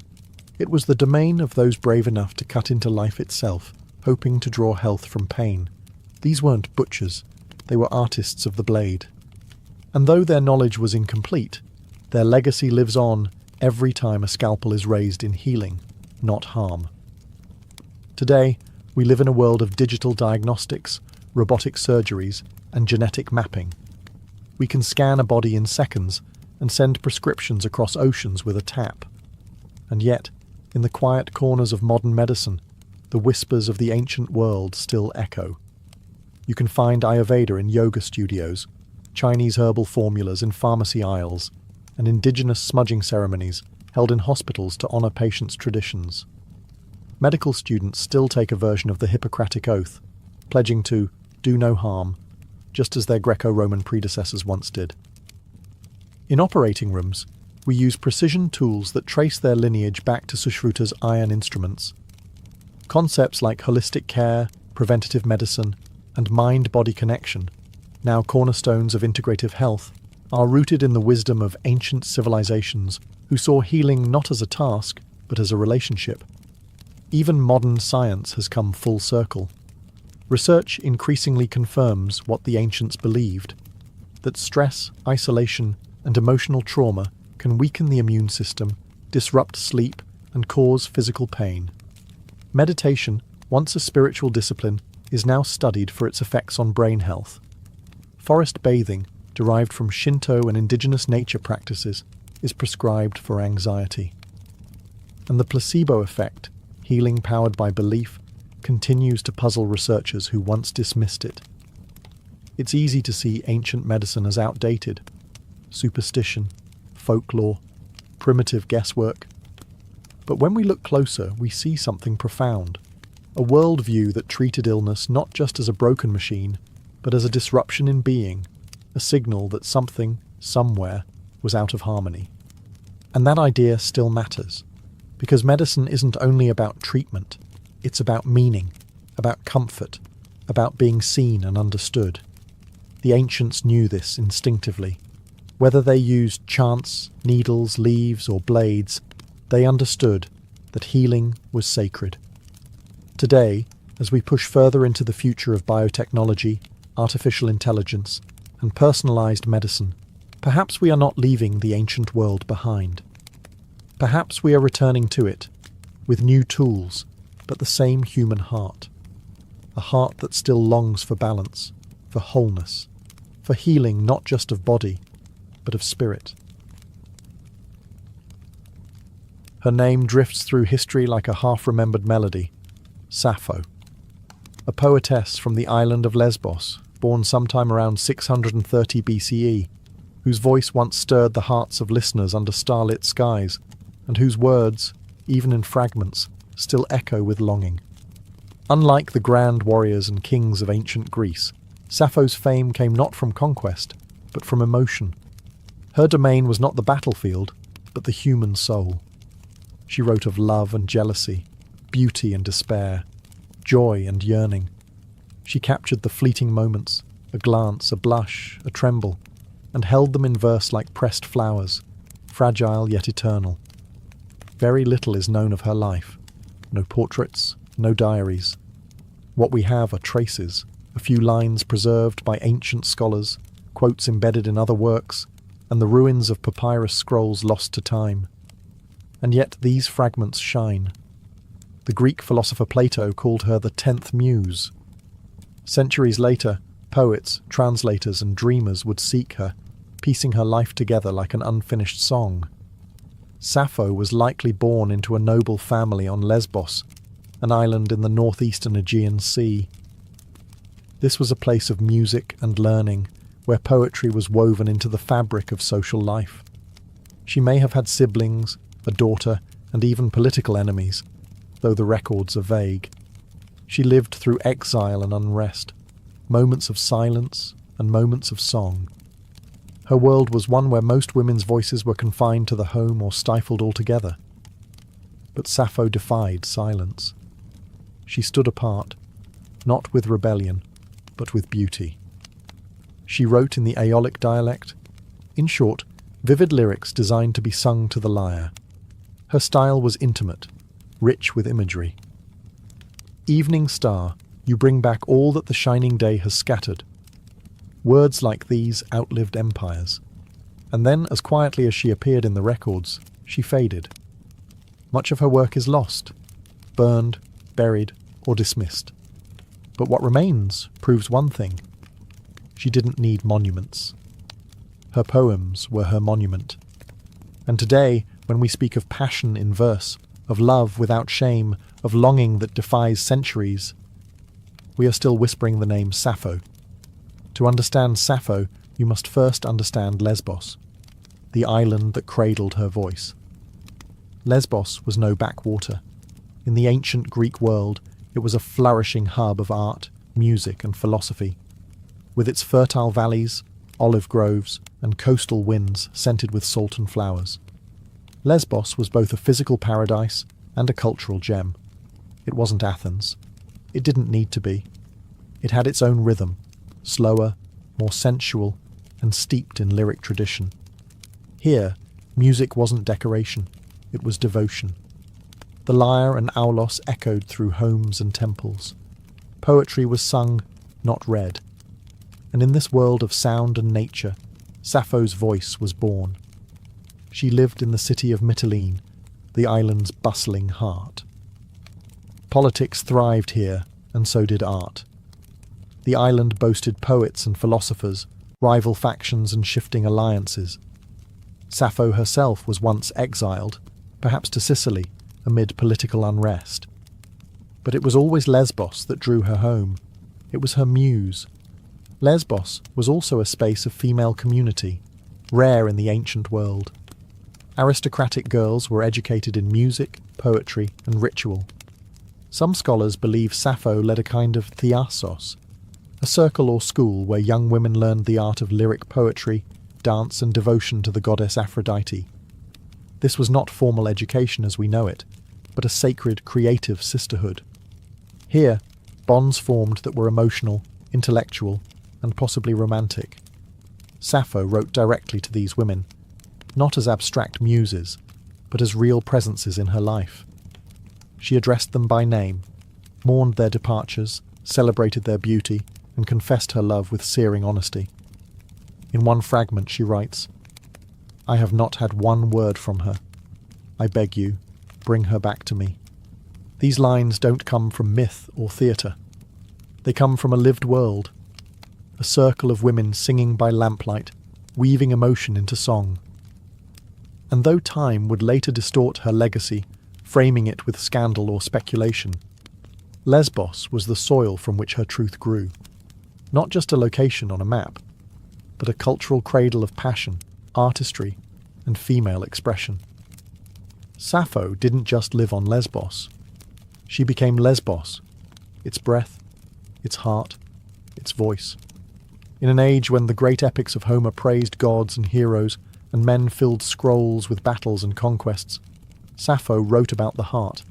It was the domain of those brave enough to cut into life itself, hoping to draw health from pain. These weren't butchers, they were artists of the blade. And though their knowledge was incomplete, their legacy lives on every time a scalpel is raised in healing, not harm. Today, we live in a world of digital diagnostics, robotic surgeries, and genetic mapping. We can scan a body in seconds and send prescriptions across oceans with a tap. And yet, in the quiet corners of modern medicine, the whispers of the ancient world still echo. You can find Ayurveda in yoga studios, Chinese herbal formulas in pharmacy aisles, and indigenous smudging ceremonies held in hospitals to honour patients' traditions. Medical students still take a version of the Hippocratic Oath, pledging to do no harm, just as their Greco-Roman predecessors once did. In operating rooms, we use precision tools that trace their lineage back to Sushruta's iron instruments. Concepts like holistic care, preventative medicine, and mind-body connection, now cornerstones of integrative health, are rooted in the wisdom of ancient civilizations who saw healing not as a task, but as a relationship. Even modern science has come full circle. Research increasingly confirms what the ancients believed, that stress, isolation, and emotional trauma can weaken the immune system, disrupt sleep, and cause physical pain. Meditation, once a spiritual discipline, is now studied for its effects on brain health. Forest bathing, derived from Shinto and indigenous nature practices, is prescribed for anxiety. And the placebo effect, healing powered by belief, continues to puzzle researchers who once dismissed it. It's easy to see ancient medicine as outdated. Superstition, folklore, primitive guesswork. But when we look closer, we see something profound. A worldview that treated illness not just as a broken machine, but as a disruption in being, a signal that something, somewhere, was out of harmony. And that idea still matters, because medicine isn't only about treatment, it's about meaning, about comfort, about being seen and understood. The ancients knew this instinctively. Whether they used chants, needles, leaves, or blades, they understood that healing was sacred. Today, as we push further into the future of biotechnology, artificial intelligence, and personalized medicine, perhaps we are not leaving the ancient world behind. Perhaps we are returning to it, with new tools, but the same human heart. A heart that still longs for balance, for wholeness, for healing not just of body, but of spirit. Her name drifts through history like a half-remembered melody, Sappho. A poetess from the island of Lesbos, born sometime around 630 BCE, whose voice once stirred the hearts of listeners under starlit skies, and whose words, even in fragments, still echo with longing. Unlike the grand warriors and kings of ancient Greece, Sappho's fame came not from conquest, but from emotion. Her domain was not the battlefield, but the human soul. She wrote of love and jealousy, beauty and despair, joy and yearning. She captured the fleeting moments, a glance, a blush, a tremble, and held them in verse like pressed flowers, fragile yet eternal. Very little is known of her life. No portraits, no diaries. What we have are traces, a few lines preserved by ancient scholars, quotes embedded in other works, and the ruins of papyrus scrolls lost to time. And yet these fragments shine. The Greek philosopher Plato called her the 10th muse. Centuries later, poets, translators, and dreamers would seek her, piecing her life together like an unfinished song. Sappho was likely born into a noble family on Lesbos, an island in the northeastern Aegean Sea. This was a place of music and learning, where poetry was woven into the fabric of social life. She may have had siblings, a daughter, and even political enemies, though the records are vague. She lived through exile and unrest, moments of silence and moments of song. Her world was one where most women's voices were confined to the home or stifled altogether. But Sappho defied silence. She stood apart, not with rebellion, but with beauty. She wrote in the Aeolic dialect, in short, vivid lyrics designed to be sung to the lyre. Her style was intimate, rich with imagery. Evening star, you bring back all that the shining day has scattered. Words like these outlived empires. And then, as quietly as she appeared in the records, she faded. Much of her work is lost, burned, buried, or dismissed. But what remains proves one thing. She didn't need monuments. Her poems were her monument. And today, when we speak of passion in verse, of love without shame, of longing that defies centuries, we are still whispering the name Sappho. To understand Sappho, you must first understand Lesbos, the island that cradled her voice. Lesbos was no backwater. In the ancient Greek world, it was a flourishing hub of art, music, and philosophy. With its fertile valleys, olive groves, and coastal winds scented with salt and flowers. Lesbos was both a physical paradise and a cultural gem. It wasn't Athens. It didn't need to be. It had its own rhythm, slower, more sensual, and steeped in lyric tradition. Here, music wasn't decoration, it was devotion. The lyre and aulos echoed through homes and temples. Poetry was sung, not read. And in this world of sound and nature, Sappho's voice was born. She lived in the city of Mytilene, the island's bustling heart. Politics thrived here, and so did art. The island boasted poets and philosophers, rival factions and shifting alliances. Sappho herself was once exiled, perhaps to Sicily, amid political unrest. But it was always Lesbos that drew her home. It was her muse. Lesbos was also a space of female community, rare in the ancient world. Aristocratic girls were educated in music, poetry, and ritual. Some scholars believe Sappho led a kind of theasos, a circle or school where young women learned the art of lyric poetry, dance, and devotion to the goddess Aphrodite. This was not formal education as we know it, but a sacred, creative sisterhood. Here, bonds formed that were emotional, intellectual, and possibly romantic. Sappho wrote directly to these women, not as abstract muses, but as real presences in her life. She addressed them by name, mourned their departures, celebrated their beauty, and confessed her love with searing honesty. In one fragment she writes, "I have not had one word from her. I beg you, bring her back to me." These lines don't come from myth or theatre. They come from a lived world, a circle of women singing by lamplight, weaving emotion into song. And though time would later distort her legacy, framing it with scandal or speculation, Lesbos was the soil from which her truth grew. Not just a location on a map, but a cultural cradle of passion, artistry, and female expression. Sappho didn't just live on Lesbos. She became Lesbos, its breath, its heart, its voice. In an age when the great epics of Homer praised gods and heroes, and men filled scrolls with battles and conquests, Sappho wrote about the heart.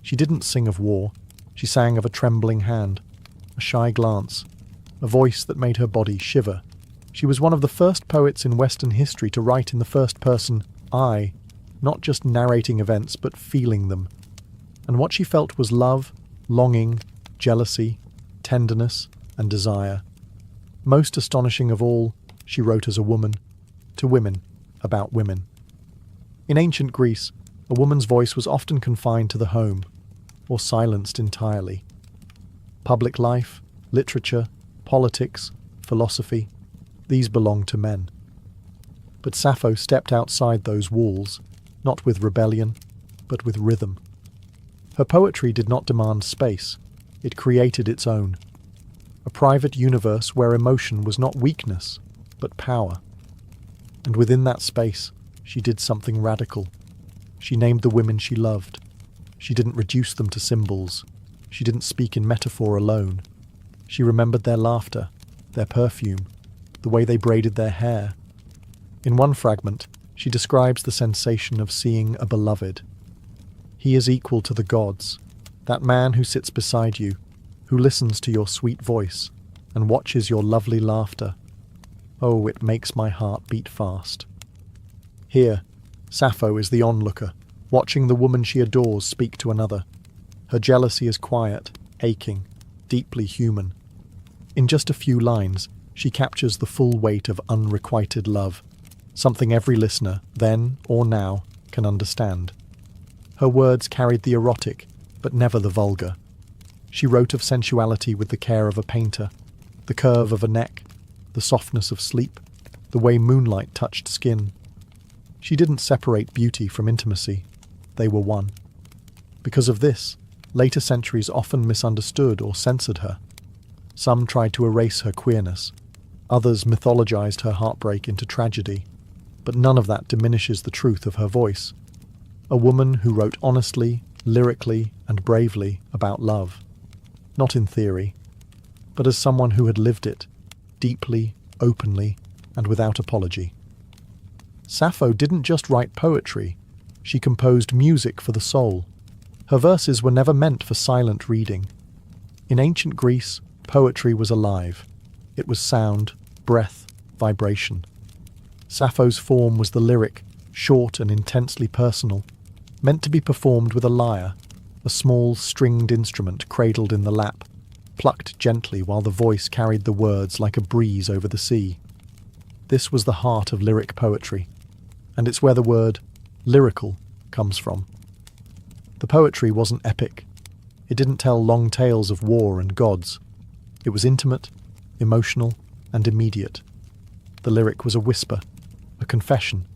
She didn't sing of war, she sang of a trembling hand, a shy glance, a voice that made her body shiver. She was one of the first poets in Western history to write in the first person, I, not just narrating events but feeling them. And what she felt was love, longing, jealousy, tenderness, and desire. Most astonishing of all, she wrote as a woman, to women, about women. In ancient Greece, a woman's voice was often confined to the home, or silenced entirely. Public life, literature, politics, philosophy, these belonged to men. But Sappho stepped outside those walls, not with rebellion, but with rhythm. Her poetry did not demand space, it created its own. A private universe where emotion was not weakness, but power. And within that space, she did something radical. She named the women she loved. She didn't reduce them to symbols. She didn't speak in metaphor alone. She remembered their laughter, their perfume, the way they braided their hair. In one fragment, she describes the sensation of seeing a beloved. He is equal to the gods, that man who sits beside you, who listens to your sweet voice and watches your lovely laughter. Oh, it makes my heart beat fast. Here, Sappho is the onlooker, watching the woman she adores speak to another. Her jealousy is quiet, aching, deeply human. In just a few lines, she captures the full weight of unrequited love, something every listener, then or now, can understand. Her words carried the erotic, but never the vulgar. She wrote of sensuality with the care of a painter, the curve of a neck, the softness of sleep, the way moonlight touched skin. She didn't separate beauty from intimacy. They were one. Because of this, later centuries often misunderstood or censored her. Some tried to erase her queerness. Others mythologized her heartbreak into tragedy. But none of that diminishes the truth of her voice. A woman who wrote honestly, lyrically, and bravely about love. Not in theory, but as someone who had lived it, deeply, openly, and without apology. Sappho didn't just write poetry, she composed music for the soul. Her verses were never meant for silent reading. In ancient Greece, poetry was alive. It was sound, breath, vibration. Sappho's form was the lyric, short and intensely personal, meant to be performed with a lyre, a small stringed instrument cradled in the lap, plucked gently while the voice carried the words like a breeze over the sea. This was the heart of lyric poetry, and it's where the word lyrical comes from. The poetry wasn't epic. It didn't tell long tales of war and gods. It was intimate, emotional, and immediate. The lyric was a whisper, a confession,